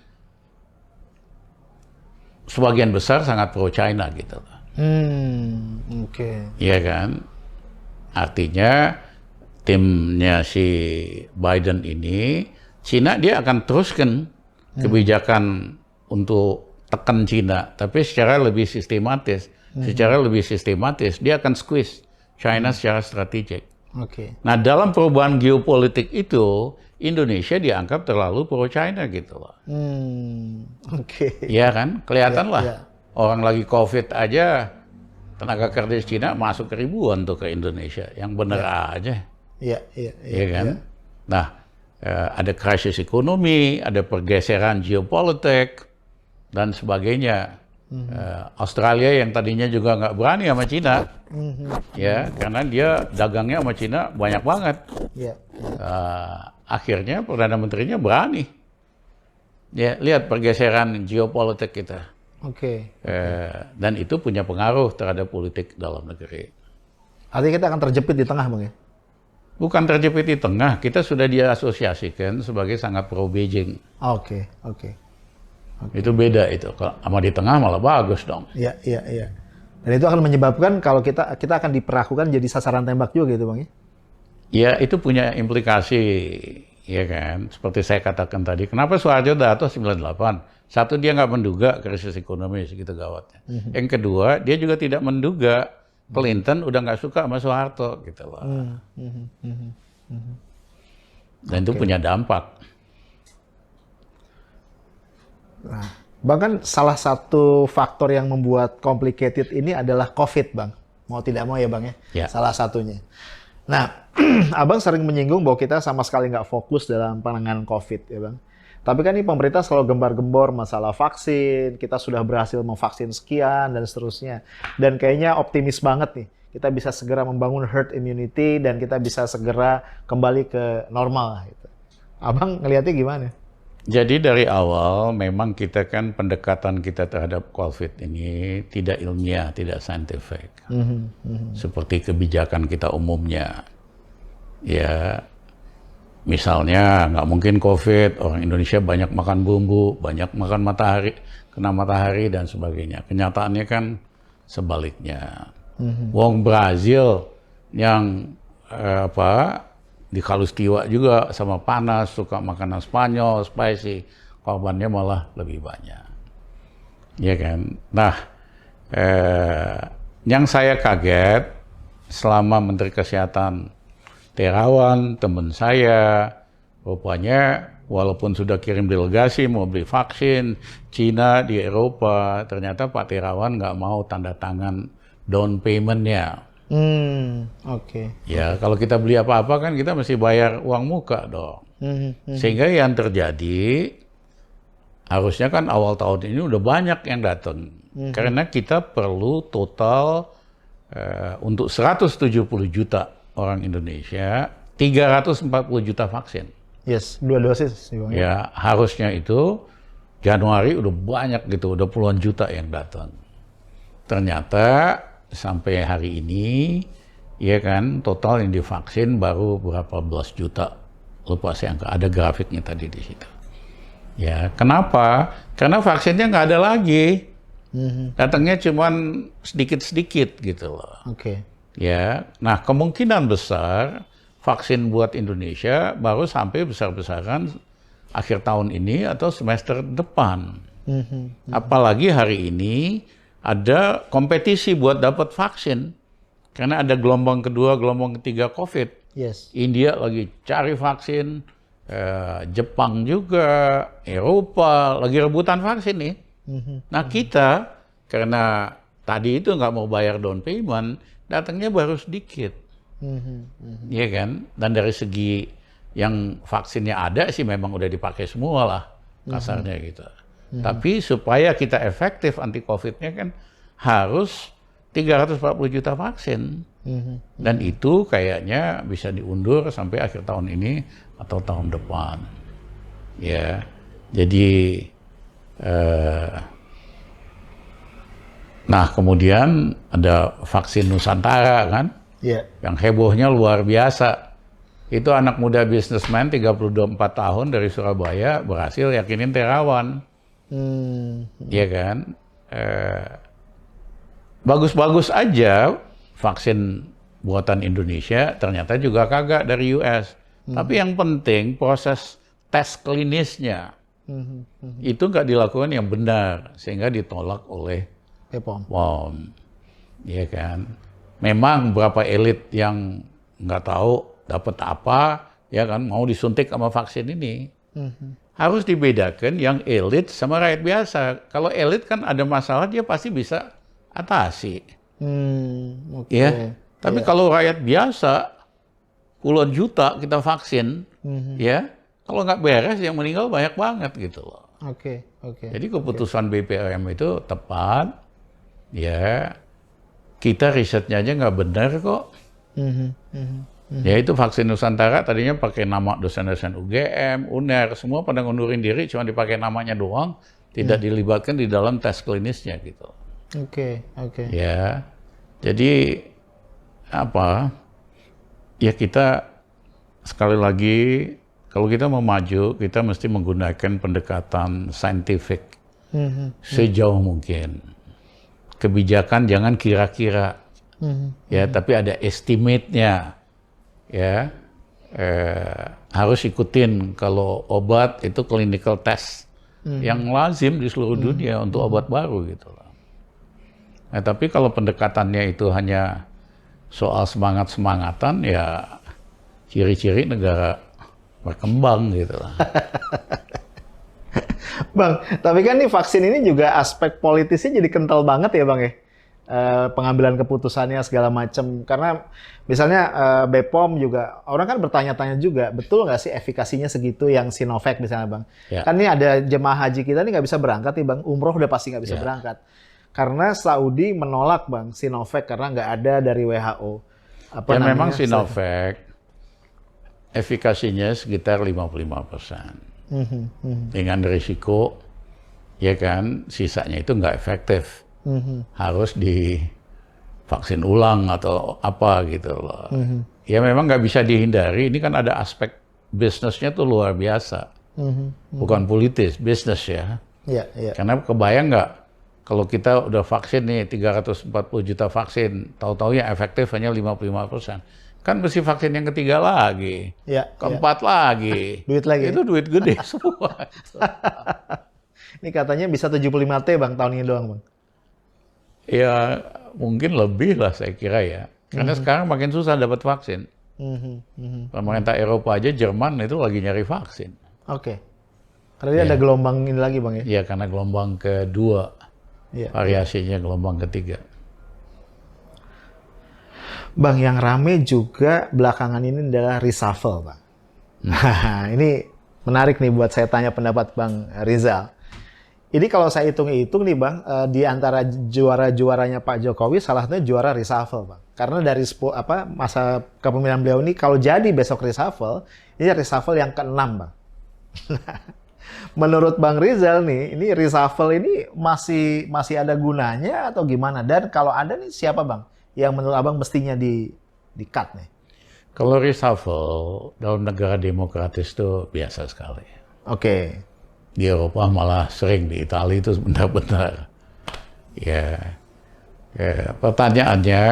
[SPEAKER 2] sebagian besar sangat pro-China gitu. Iya kan? Artinya timnya si Biden ini, Cina dia akan teruskan kebijakan untuk tekan Cina, tapi secara lebih sistematis. Secara lebih sistematis, dia akan squeeze China secara strategik. Nah, dalam perubahan geopolitik itu, Indonesia dianggap terlalu pro-China gitu loh. Iya kan? Kelihatan lah. Orang lagi COVID aja, tenaga kerja Cina masuk ke ribuan tuh ke Indonesia. Yang bener aja. Iya kan? Nah, ada krisis ekonomi, ada pergeseran geopolitik, dan sebagainya. Australia yang tadinya juga nggak berani sama Cina, ya, karena dia dagangnya sama Cina banyak banget. Akhirnya Perdana Menterinya berani. Ya, lihat pergeseran geopolitik kita. Dan itu punya pengaruh terhadap politik dalam negeri.
[SPEAKER 3] Artinya kita akan terjepit di tengah, Bang ya?
[SPEAKER 2] Bukan terjepit di tengah, kita sudah diasosiasikan sebagai sangat pro Beijing.
[SPEAKER 3] Oke.
[SPEAKER 2] Itu beda itu. Kalau sama di tengah malah bagus dong.
[SPEAKER 3] Iya. Dan itu akan menyebabkan kalau kita akan diperlakukan jadi sasaran tembak juga gitu Bang ya?
[SPEAKER 2] Ya, itu punya implikasi, ya kan. Seperti saya katakan tadi, kenapa Soeharto jatuh 98? Satu, dia nggak menduga krisis ekonomi segitu gawatnya. Yang kedua, dia juga tidak menduga Clinton udah nggak suka sama Soeharto, gitu loh. Dan itu punya dampak.
[SPEAKER 3] Nah, Bang, kan salah satu faktor yang membuat complicated ini adalah COVID, Bang. Mau tidak mau ya, Bang ya?
[SPEAKER 2] Ya.
[SPEAKER 3] Salah satunya. Nah, Abang sering menyinggung bahwa kita sama sekali nggak fokus dalam penanganan COVID, ya Bang. Tapi kan ini pemerintah selalu gembar-gembor masalah vaksin, kita sudah berhasil memvaksin sekian, dan seterusnya. Dan kayaknya optimis banget nih, kita bisa segera membangun herd immunity, dan kita bisa segera kembali ke normal. Gitu. Abang ngelihatnya gimana?
[SPEAKER 2] Jadi dari awal memang kita kan pendekatan kita terhadap COVID ini tidak ilmiah, tidak saintifik. Seperti kebijakan kita umumnya. Ya, misalnya nggak mungkin COVID, orang Indonesia banyak makan bumbu, banyak makan matahari, kena matahari dan sebagainya. Kenyataannya kan sebaliknya. Wong Brazil yang di Kalustiwa juga sama panas, suka makanan Spanyol, spicy, korbannya malah lebih banyak. Ya kan? Nah, yang saya kaget selama Menteri Kesehatan Terawan, teman saya, rupanya walaupun sudah kirim delegasi mau beli vaksin, Cina di Eropa, ternyata Pak Terawan nggak mau tanda tangan down payment-nya.
[SPEAKER 3] Oke.
[SPEAKER 2] Ya, kalau kita beli apa-apa kan kita mesti bayar uang muka dong. Sehingga yang terjadi, harusnya kan awal tahun ini udah banyak yang datang. Karena kita perlu total untuk 170 juta orang Indonesia, 340 juta vaksin.
[SPEAKER 3] Yes, 2 dosis.
[SPEAKER 2] Ya, harusnya itu Januari udah banyak gitu, udah puluhan juta yang datang. Ternyata sampai hari ini, ya kan, total yang divaksin baru berapa belas juta. Lupa saya angka, ada grafiknya tadi di situ. Ya, kenapa? Karena vaksinnya nggak ada lagi. Datangnya cuman sedikit-sedikit gitu loh.
[SPEAKER 3] Oke.
[SPEAKER 2] Ya, nah kemungkinan besar vaksin buat Indonesia baru sampai besar-besaran akhir tahun ini atau semester depan. Apalagi hari ini ada kompetisi buat dapat vaksin karena ada gelombang kedua, gelombang ketiga COVID.
[SPEAKER 3] Yes.
[SPEAKER 2] India lagi cari vaksin, Jepang juga, Eropa lagi rebutan vaksin nih. Nah kita karena tadi itu nggak mau bayar down payment, datangnya baru sedikit, iya kan? Dan dari segi yang vaksinnya ada sih memang udah dipakai semua lah, kasarnya gitu. Tapi supaya kita efektif anti COVID-nya kan harus 340 juta vaksin. Dan itu kayaknya bisa diundur sampai akhir tahun ini atau tahun depan. Ya, jadi nah kemudian ada vaksin Nusantara kan, yang hebohnya luar biasa. Itu anak muda bisnismen 34 tahun dari Surabaya berhasil yakinin Terawan. Iya kan, bagus-bagus aja vaksin buatan Indonesia ternyata juga kagak dari US. Tapi yang penting proses tes klinisnya itu nggak dilakukan yang benar sehingga ditolak oleh POM. Iya kan, memang beberapa elit yang nggak tahu dapat apa, ya kan, mau disuntik sama vaksin ini. Harus dibedakan yang elit sama rakyat biasa. Kalau elit kan ada masalah dia pasti bisa atasi. Ya. Tapi kalau rakyat biasa puluhan juta kita vaksin, ya kalau nggak beres yang meninggal banyak banget gitu loh. Jadi keputusan BPOM itu tepat. Ya, kita risetnya aja nggak benar kok. Ya itu vaksin Nusantara tadinya pakai nama dosen-dosen UGM, UNER, semua pada ngundurin diri, cuma dipakai namanya doang, tidak dilibatkan di dalam tes klinisnya gitu. Ya, jadi apa? Ya kita sekali lagi, kalau kita mau maju, kita mesti menggunakan pendekatan saintifik sejauh mungkin. Kebijakan jangan kira-kira, ya, tapi ada estimate-nya, ya. Harus ikutin kalau obat itu clinical test yang lazim di seluruh dunia untuk obat baru gitu loh. Nah, tapi kalau pendekatannya itu hanya soal semangat-semangatan, ya ciri-ciri negara berkembang gitu lah.
[SPEAKER 3] Bang, tapi kan nih vaksin ini juga aspek politisnya jadi kental banget ya Bang ya. Pengambilan keputusannya segala macam. Karena misalnya BPOM juga, orang kan bertanya-tanya juga, betul nggak sih efikasinya segitu yang Sinovac misalnya Bang?
[SPEAKER 2] Ya.
[SPEAKER 3] Kan ini ada jemaah haji kita nih nggak bisa berangkat nih Bang, umroh udah pasti nggak bisa berangkat. Karena Saudi menolak Bang Sinovac karena nggak ada dari WHO.
[SPEAKER 2] Memang Sinovac efikasinya sekitar 55%. Dengan risiko, ya kan, sisanya itu nggak efektif. Harus divaksin ulang atau apa gitu loh. Ya memang nggak bisa dihindari, ini kan ada aspek bisnisnya tuh luar biasa. Bukan politis, bisnis ya. Karena kebayang nggak, kalau kita udah vaksin nih 340 juta vaksin, tahu-tahu yang efektif hanya 55%. Kan mesti vaksin yang ketiga lagi, keempat lagi.
[SPEAKER 3] Duit lagi.
[SPEAKER 2] Itu duit gede semua.
[SPEAKER 3] Ini katanya bisa 75T Bang tahun ini doang Bang.
[SPEAKER 2] Ya mungkin lebih lah saya kira ya. Karena sekarang makin susah dapat vaksin. Pemerintah Eropa aja, Jerman itu lagi nyari vaksin.
[SPEAKER 3] Oke. Karena dia ada gelombang ini lagi Bang ya?
[SPEAKER 2] Iya, karena gelombang kedua. Variasinya gelombang ketiga.
[SPEAKER 3] Bang, yang rame juga belakangan ini adalah reshuffle Bang. Nah, ini menarik nih buat saya tanya pendapat Bang Rizal. Ini kalau saya hitung-hitung nih Bang, di antara juara-juaranya Pak Jokowi, salah satunya juara reshuffle Bang. Karena dari masa kepemimpinan beliau ini, kalau jadi besok reshuffle, ini reshuffle yang ke-6 Bang. Menurut Bang Rizal nih, ini reshuffle ini masih ada gunanya atau gimana? Dan kalau ada nih siapa Bang yang menurut Abang mestinya di-cut nih?
[SPEAKER 2] Kalau reshuffle dalam negara demokratis itu biasa sekali.
[SPEAKER 3] Oke.
[SPEAKER 2] Di Eropa malah sering, di Italia itu benar-benar. Ya, pertanyaannya,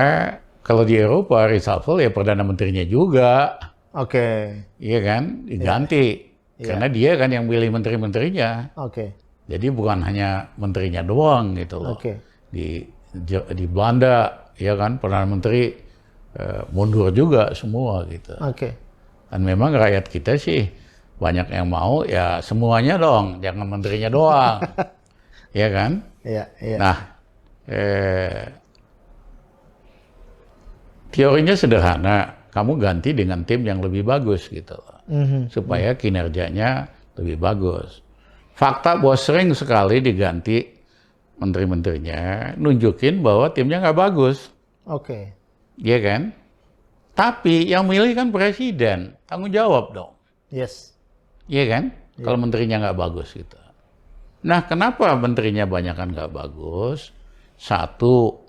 [SPEAKER 2] kalau di Eropa reshuffle ya Perdana Menterinya juga.
[SPEAKER 3] Oke.
[SPEAKER 2] Iya kan, diganti. Karena dia kan yang pilih menteri-menterinya.
[SPEAKER 3] Oke.
[SPEAKER 2] Jadi bukan hanya menterinya doang gitu loh.
[SPEAKER 3] Oke.
[SPEAKER 2] Di Belanda, ya kan, Perdana Menteri mundur juga semua gitu.
[SPEAKER 3] Oke.
[SPEAKER 2] Dan memang rakyat kita sih banyak yang mau, ya semuanya dong, jangan menterinya doang. Ya kan?
[SPEAKER 3] Iya.
[SPEAKER 2] Nah, teorinya sederhana, kamu ganti dengan tim yang lebih bagus gitu loh. Supaya kinerjanya lebih bagus. Fakta bahwa sering sekali diganti menteri-menterinya, nunjukin bahwa timnya nggak bagus.
[SPEAKER 3] Oke.
[SPEAKER 2] Iya kan? Tapi yang milih kan presiden, tanggung jawab dong.
[SPEAKER 3] Yes.
[SPEAKER 2] Iya kan? Kalau menterinya nggak bagus gitu. Nah, kenapa menterinya banyak kan nggak bagus? Satu,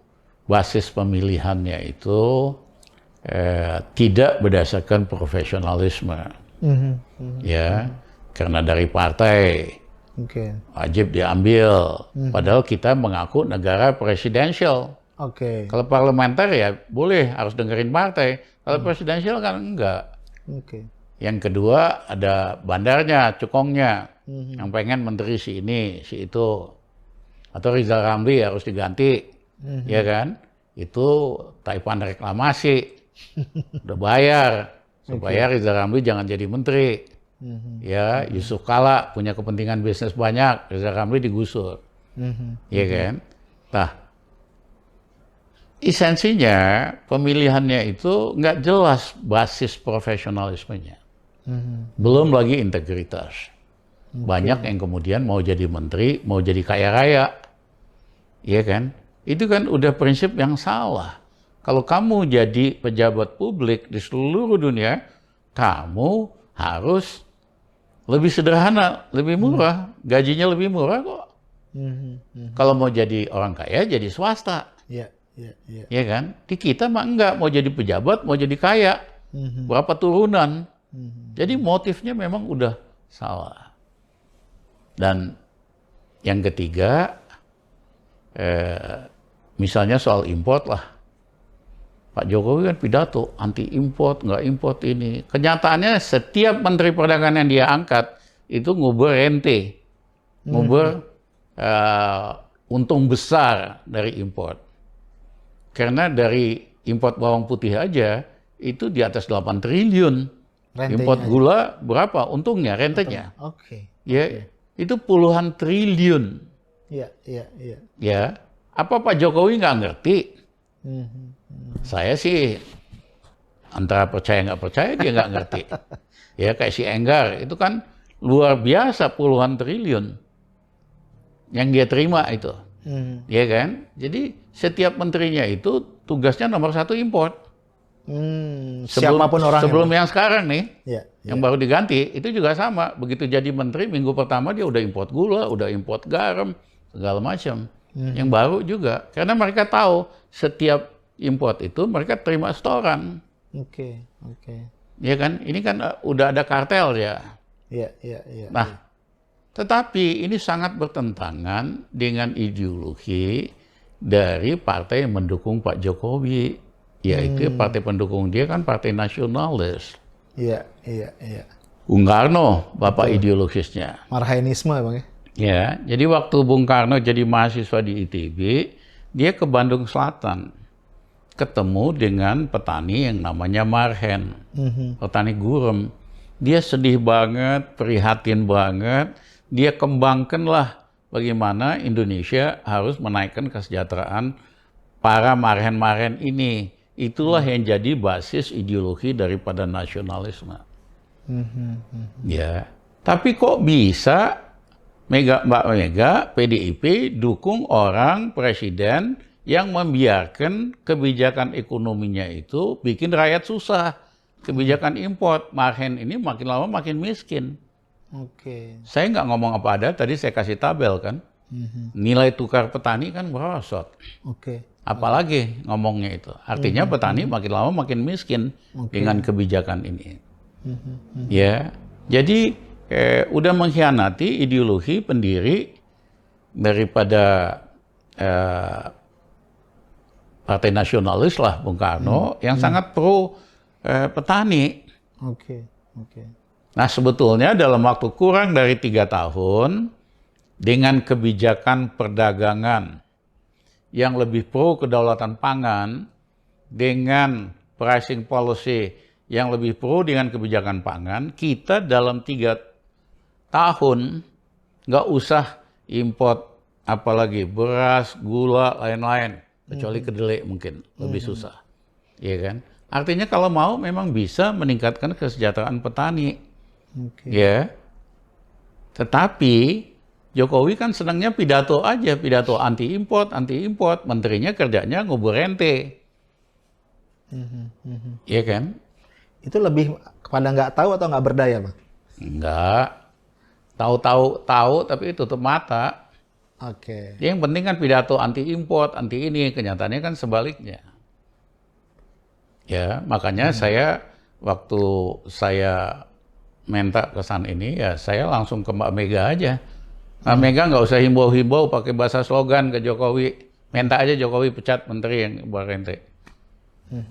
[SPEAKER 2] basis pemilihannya itu tidak berdasarkan profesionalisme. Ya, karena dari partai wajib diambil. Padahal kita mengaku negara presidensial. Kalau parlementer ya boleh, harus dengerin partai. Kalau presidensial kan enggak. Yang kedua ada bandarnya, cukongnya, yang pengen menteri si ini, si itu. Atau Rizal Ramli harus diganti, ya kan? Itu taipan reklamasi. Udah bayar. Supaya Rizal Ramli jangan jadi menteri. Ya, Yusuf Kala punya kepentingan bisnis banyak, Rizal Ramli digusur. Ya kan? Nah, esensinya pemilihannya itu nggak jelas basis profesionalismenya. Belum lagi integritas. Banyak yang kemudian mau jadi menteri, mau jadi kaya raya. Iya kan? Itu kan udah prinsip yang salah. Kalau kamu jadi pejabat publik di seluruh dunia, kamu harus lebih sederhana, lebih murah. Gajinya lebih murah kok. Kalau mau jadi orang kaya, jadi swasta. Iya kan? Di kita mah enggak. Mau jadi pejabat, mau jadi kaya. Berapa turunan. Jadi motifnya memang udah salah. Dan yang ketiga, misalnya soal import lah. Pak Jokowi kan pidato anti import, nggak import ini. Kenyataannya setiap menteri perdagangan yang dia angkat itu ngubur rente, ngubur untung besar dari import. Karena dari import bawang putih aja itu di atas 8 triliun.
[SPEAKER 3] Rentenya
[SPEAKER 2] Import
[SPEAKER 3] aja.
[SPEAKER 2] gula berapa untungnya, rentenya?
[SPEAKER 3] Oke.
[SPEAKER 2] Ya, itu puluhan triliun.
[SPEAKER 3] Iya, iya, iya.
[SPEAKER 2] Ya, apa Pak Jokowi nggak ngerti? Saya sih antara percaya nggak percaya dia nggak ngerti. Ya kayak si Enggar itu kan luar biasa puluhan triliun yang dia terima itu, ya kan? Jadi setiap menterinya itu tugasnya nomor 1 import.
[SPEAKER 3] Siapapun orangnya.
[SPEAKER 2] Sebelum yang sekarang nih,
[SPEAKER 3] Ya,
[SPEAKER 2] yang baru diganti itu juga sama. Begitu jadi menteri minggu pertama dia udah import gula, udah import garam, segala macam. Yang baru juga, karena mereka tahu setiap import itu mereka terima setoran.
[SPEAKER 3] Oke, oke.
[SPEAKER 2] Ya kan? Ini kan udah ada kartel ya.
[SPEAKER 3] Iya, iya, iya.
[SPEAKER 2] Nah, tetapi ini sangat bertentangan dengan ideologi dari partai yang mendukung Pak Jokowi, yaitu partai pendukung dia kan partai nasionalis.
[SPEAKER 3] Iya, iya, iya.
[SPEAKER 2] Bung Karno, bapak ideologisnya.
[SPEAKER 3] Marhainisme, Bang ya?
[SPEAKER 2] Ya, jadi waktu Bung Karno jadi mahasiswa di ITB, dia ke Bandung Selatan, ketemu dengan petani yang namanya Marhen, petani gurem. Dia sedih banget, prihatin banget, dia kembangkanlah bagaimana Indonesia harus menaikkan kesejahteraan para Marhen-Marhen ini. Itulah yang jadi basis ideologi daripada nasionalisme. Ya, tapi kok bisa Mbak Mega, PDIP dukung orang presiden yang membiarkan kebijakan ekonominya itu bikin rakyat susah. Kebijakan import, Marhen ini makin lama makin miskin.
[SPEAKER 3] Oke.
[SPEAKER 2] Saya nggak ngomong apa ada, tadi saya kasih tabel kan. Nilai tukar petani kan merosot.
[SPEAKER 3] Oke.
[SPEAKER 2] Apalagi ngomongnya itu. Artinya petani makin lama makin miskin dengan kebijakan ini. Ya, jadi udah mengkhianati ideologi pendiri daripada partai nasionalis lah Bung Karno yang sangat pro petani.
[SPEAKER 3] Oke, oke.
[SPEAKER 2] Nah sebetulnya dalam waktu kurang dari 3 tahun dengan kebijakan perdagangan yang lebih pro kedaulatan pangan dengan pricing policy yang lebih pro dengan kebijakan pangan, kita dalam 3 tahun nggak usah import apalagi beras, gula, lain-lain, kecuali kedelai mungkin lebih susah, ya kan? Artinya kalau mau memang bisa meningkatkan kesejahteraan petani, ya. Tetapi Jokowi kan senangnya pidato aja, pidato anti import, menterinya kerjanya ngubur rente, ya kan?
[SPEAKER 3] Itu lebih kepada nggak tahu atau nggak berdaya, Bang?
[SPEAKER 2] Enggak. Tahu tapi tutup mata.
[SPEAKER 3] Oke.
[SPEAKER 2] Yang penting kan pidato anti import, anti ini, kenyataannya kan sebaliknya. Ya, makanya saya waktu saya minta pesan ini ya saya langsung ke Mbak Mega aja. Mbak Mega nggak usah himbau-himbau pakai bahasa slogan ke Jokowi. Minta aja Jokowi pecat menteri yang buat rente.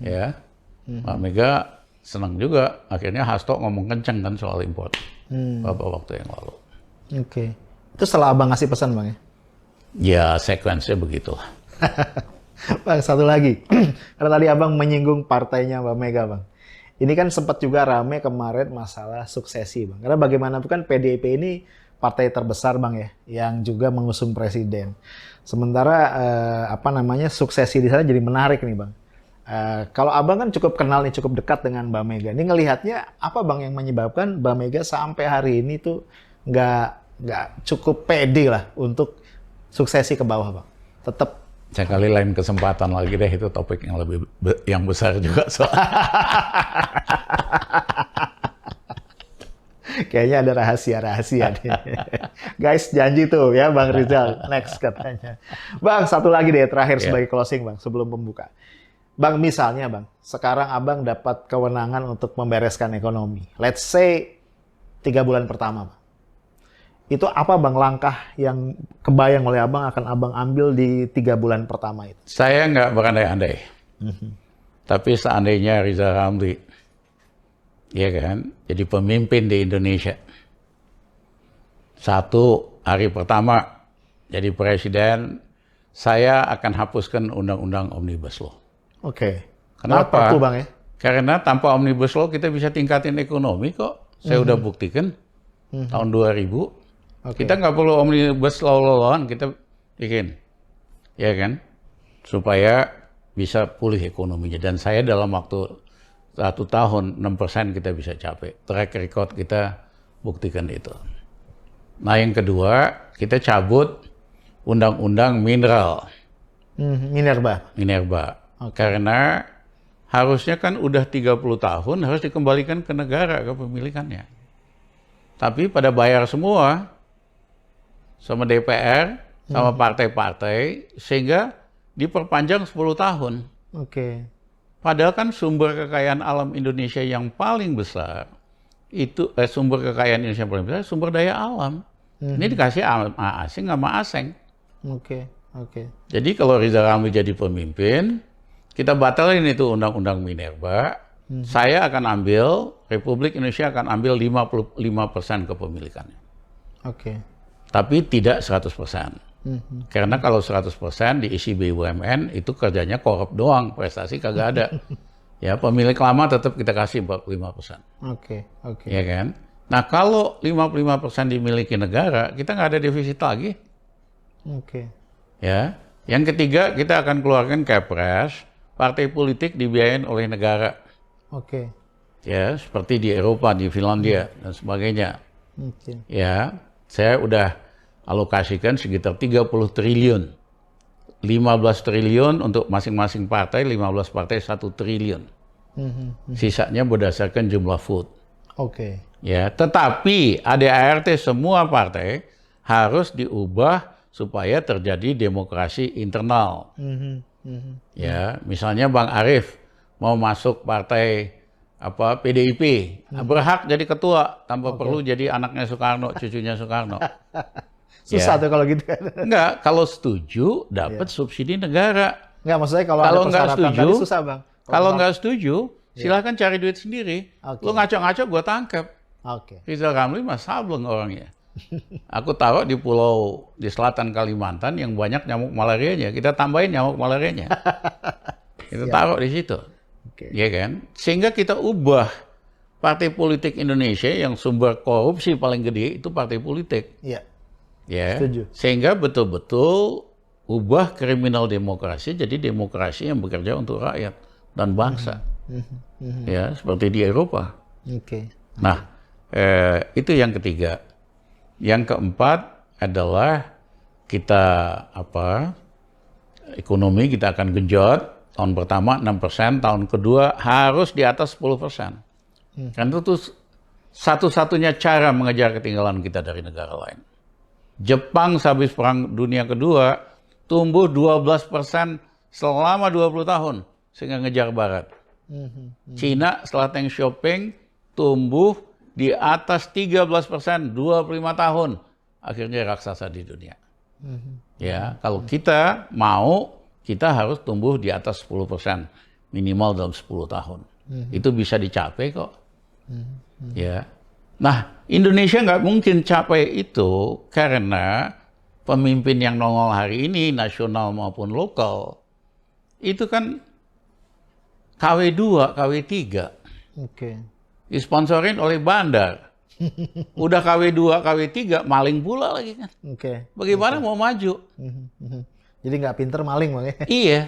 [SPEAKER 2] Ya. Mbak Mega senang juga. Akhirnya Hasto ngomong kenceng kan soal import. Beberapa waktu yang lalu.
[SPEAKER 3] Oke. Itu setelah Abang ngasih pesan, Bang ya?
[SPEAKER 2] Ya, sekuensnya begitu.
[SPEAKER 3] Bang, satu lagi. Karena tadi Abang menyinggung partainya Mbak Mega, Bang. Ini kan sempat juga rame kemarin masalah suksesi, Bang. Karena bagaimanapun kan PDIP ini partai terbesar, Bang ya, yang juga mengusung presiden. Sementara suksesi di sana jadi menarik nih, Bang. Kalau Abang kan cukup kenal nih, cukup dekat dengan Mbak Mega. Ini ngelihatnya apa, Bang, yang menyebabkan Mbak Mega sampai hari ini tuh nggak cukup pede lah untuk suksesi ke bawah, Bang. Tetap.
[SPEAKER 2] Saya kali lain kesempatan lagi deh, itu topik yang lebih yang besar juga soal.
[SPEAKER 3] Kayaknya ada rahasia-rahasia nih. Guys, janji tuh ya Bang Rizal. Next katanya. Bang, satu lagi deh terakhir sebagai closing, Bang, sebelum pembuka. Bang, misalnya Bang, sekarang Abang dapat kewenangan untuk membereskan ekonomi. Let's say 3 bulan pertama, Bang. Itu apa Bang langkah yang kebayang oleh Abang akan Abang ambil di 3 bulan pertama itu?
[SPEAKER 2] Saya nggak berandai-andai. Tapi seandainya Rizal Ramli, ya kan, jadi pemimpin di Indonesia. 1 hari pertama jadi presiden, saya akan hapuskan undang-undang Omnibus Law.
[SPEAKER 3] Oke.
[SPEAKER 2] Kenapa?
[SPEAKER 3] Perpu, Bang, ya?
[SPEAKER 2] Karena tanpa Omnibus Law kita bisa tingkatin ekonomi kok. Saya udah buktikan tahun 2000. Kita nggak perlu Omnibus Law-lawan, kita bikin. Ya kan? Supaya bisa pulih ekonominya. Dan saya dalam waktu 1 tahun, 6% kita bisa capai. Track record kita buktikan itu. Nah yang kedua, kita cabut undang-undang mineral. Minerba. Karena harusnya kan udah 30 tahun harus dikembalikan ke negara, kepemilikannya. Tapi pada bayar semua sama DPR, sama partai-partai, sehingga diperpanjang 10 tahun.
[SPEAKER 3] Oke.
[SPEAKER 2] Padahal kan sumber kekayaan alam Indonesia yang paling besar, itu sumber kekayaan Indonesia yang paling besar, sumber daya alam. Ini dikasih asing sama asing.
[SPEAKER 3] Oke.
[SPEAKER 2] Jadi kalau Rizal Ramli jadi pemimpin, kita batalin itu undang-undang minerba, saya akan ambil, Republik Indonesia akan ambil 55% kepemilikannya.
[SPEAKER 3] Oke.
[SPEAKER 2] Tapi tidak 100%. Karena kalau 100% diisi BUMN, itu kerjanya korup doang, prestasi kagak ada. Ya, pemilik lama tetap kita kasih 45%.
[SPEAKER 3] Oke.
[SPEAKER 2] Ya kan? Nah, kalau 55% dimiliki negara, kita nggak ada defisit lagi.
[SPEAKER 3] Oke.
[SPEAKER 2] Ya. Yang ketiga, kita akan keluarkan Kepres, partai politik dibiayain oleh negara.
[SPEAKER 3] Oke.
[SPEAKER 2] Ya, seperti di Eropa, di Finlandia, dan sebagainya.
[SPEAKER 3] Oke.
[SPEAKER 2] Ya, saya udah alokasikan sekitar 30 triliun. 15 triliun untuk masing-masing partai, 15 partai 1 triliun. Sisanya berdasarkan jumlah vote.
[SPEAKER 3] Oke.
[SPEAKER 2] Ya, tetapi ADART semua partai harus diubah supaya terjadi demokrasi internal. Ya, misalnya Bang Arief mau masuk partai PDIP, berhak jadi ketua tanpa perlu jadi anaknya Soekarno, cucunya Soekarno.
[SPEAKER 3] Susah tuh kalau gitu kan.
[SPEAKER 2] Enggak, kalau setuju dapat subsidi negara.
[SPEAKER 3] Enggak, maksudnya kalau ada
[SPEAKER 2] Kalau nggak
[SPEAKER 3] persyaratan
[SPEAKER 2] setuju,
[SPEAKER 3] tadi susah, Bang.
[SPEAKER 2] Kalau nggak setuju, silahkan cari duit sendiri. Lu ngaco-ngaco, gue tangkap.
[SPEAKER 3] Oke.
[SPEAKER 2] Rizal Ramli mah sableng orangnya. Aku taruh di pulau di selatan Kalimantan yang banyak nyamuk malarianya. Kita tambahin nyamuk malarianya. Kita taruh di situ. Ya kan? Sehingga kita ubah partai politik Indonesia yang sumber korupsi paling gede itu partai politik.
[SPEAKER 3] Iya.
[SPEAKER 2] Ya.
[SPEAKER 3] Setuju.
[SPEAKER 2] Sehingga betul-betul ubah kriminal demokrasi jadi demokrasi yang bekerja untuk rakyat dan bangsa. Ya, seperti di Eropa.
[SPEAKER 3] Oke.
[SPEAKER 2] Nah, itu yang ketiga. Yang keempat adalah kita ekonomi kita akan genjot. Tahun pertama 6%, tahun kedua harus di atas 10%. Kan itu tuh satu-satunya cara mengejar ketinggalan kita dari negara lain. Jepang sehabis Perang Dunia Kedua tumbuh 12% selama 20 tahun sehingga ngejar Barat. Cina setelah Deng Xiaoping tumbuh di atas 13%, 25 tahun. Akhirnya raksasa di dunia. Ya, kalau kita mau, kita harus tumbuh di atas 10%, minimal dalam 10 tahun. Itu bisa dicapai kok. Ya. Nah, Indonesia nggak mungkin capai itu karena pemimpin yang nongol hari ini, nasional maupun lokal, itu kan KW2, KW3.
[SPEAKER 3] Oke.
[SPEAKER 2] Disponsorin oleh bandar. Udah KW2, KW3, maling pula lagi kan.
[SPEAKER 3] Oke.
[SPEAKER 2] Bagaimana mau maju?
[SPEAKER 3] Jadi nggak pinter maling, Bang, ya?
[SPEAKER 2] Iya.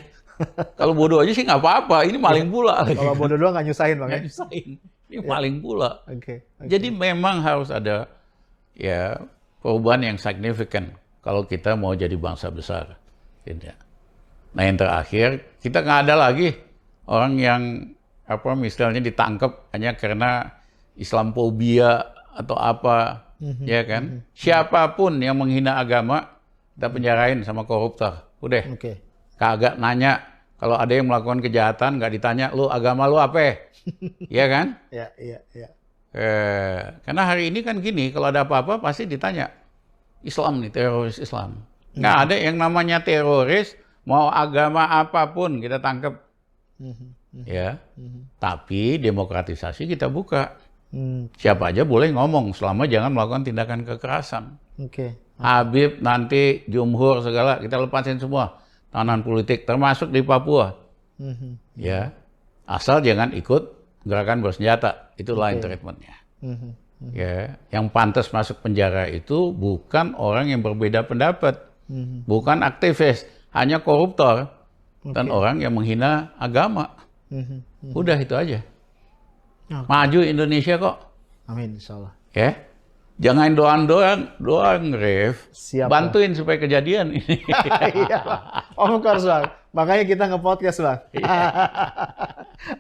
[SPEAKER 2] Kalau bodoh aja sih nggak apa-apa, ini maling pula lagi.
[SPEAKER 3] Kalau bodoh doang nggak nyusahin, Bang, ya?
[SPEAKER 2] Nggak nyusahin. Ini maling pula.
[SPEAKER 3] Oke.
[SPEAKER 2] Jadi memang harus ada ya perubahan yang signifikan kalau kita mau jadi bangsa besar. Nah yang terakhir, kita nggak ada lagi orang yang misalnya ditangkap hanya karena Islamophobia atau apa, ya kan? Siapapun yang menghina agama, kita penjarain sama koruptor. Udah, kagak nanya Kalau ada yang melakukan kejahatan, nggak ditanya, lu agama lu apa? Iya kan?
[SPEAKER 3] Iya.
[SPEAKER 2] Karena hari ini kan gini, kalau ada apa-apa pasti ditanya, Islam nih, teroris Islam. Nggak ada yang namanya teroris, mau agama apapun kita tangkap. Ya, tapi demokratisasi kita buka. Siapa aja boleh ngomong, selama jangan melakukan tindakan kekerasan.
[SPEAKER 3] Oke.
[SPEAKER 2] Habib, nanti Jumhur, segala, kita lepasin semua. Tahanan politik, termasuk di Papua. Ya, asal jangan ikut gerakan bersenjata. Itu lain treatmentnya. Ya, yang pantas masuk penjara itu bukan orang yang berbeda pendapat. Bukan aktivis, hanya koruptor. Dan orang yang menghina agama. Udah itu aja. Maju Indonesia kok.
[SPEAKER 3] Amin, insyaallah.
[SPEAKER 2] Ya. Jangan doang, Ref.
[SPEAKER 3] Siap,
[SPEAKER 2] bantuin supaya kejadian ini.
[SPEAKER 3] Iya, of course, Bang. Makanya kita nge-podcast, Bang.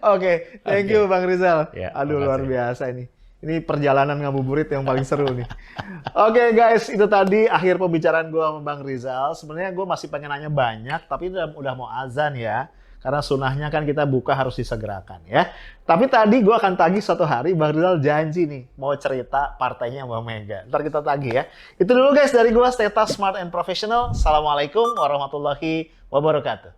[SPEAKER 3] Oke, thank you, Bang Rizal.
[SPEAKER 2] Ya,
[SPEAKER 3] Aduh,
[SPEAKER 2] makasih.
[SPEAKER 3] luar biasa ini. Ini perjalanan ngabuburit yang paling seru nih. Oke, guys, itu tadi akhir pembicaraan gue sama Bang Rizal. Sebenarnya gue masih pengen nanya banyak, tapi udah mau azan ya. Karena sunahnya kan kita buka harus disegerakan ya. Tapi tadi gue akan tagih suatu hari, Bang Rizal janji nih mau cerita partainya Bang Mega. Ntar kita tagih ya. Itu dulu guys dari gue, Stay Tough, Smart and Professional. Assalamualaikum warahmatullahi wabarakatuh.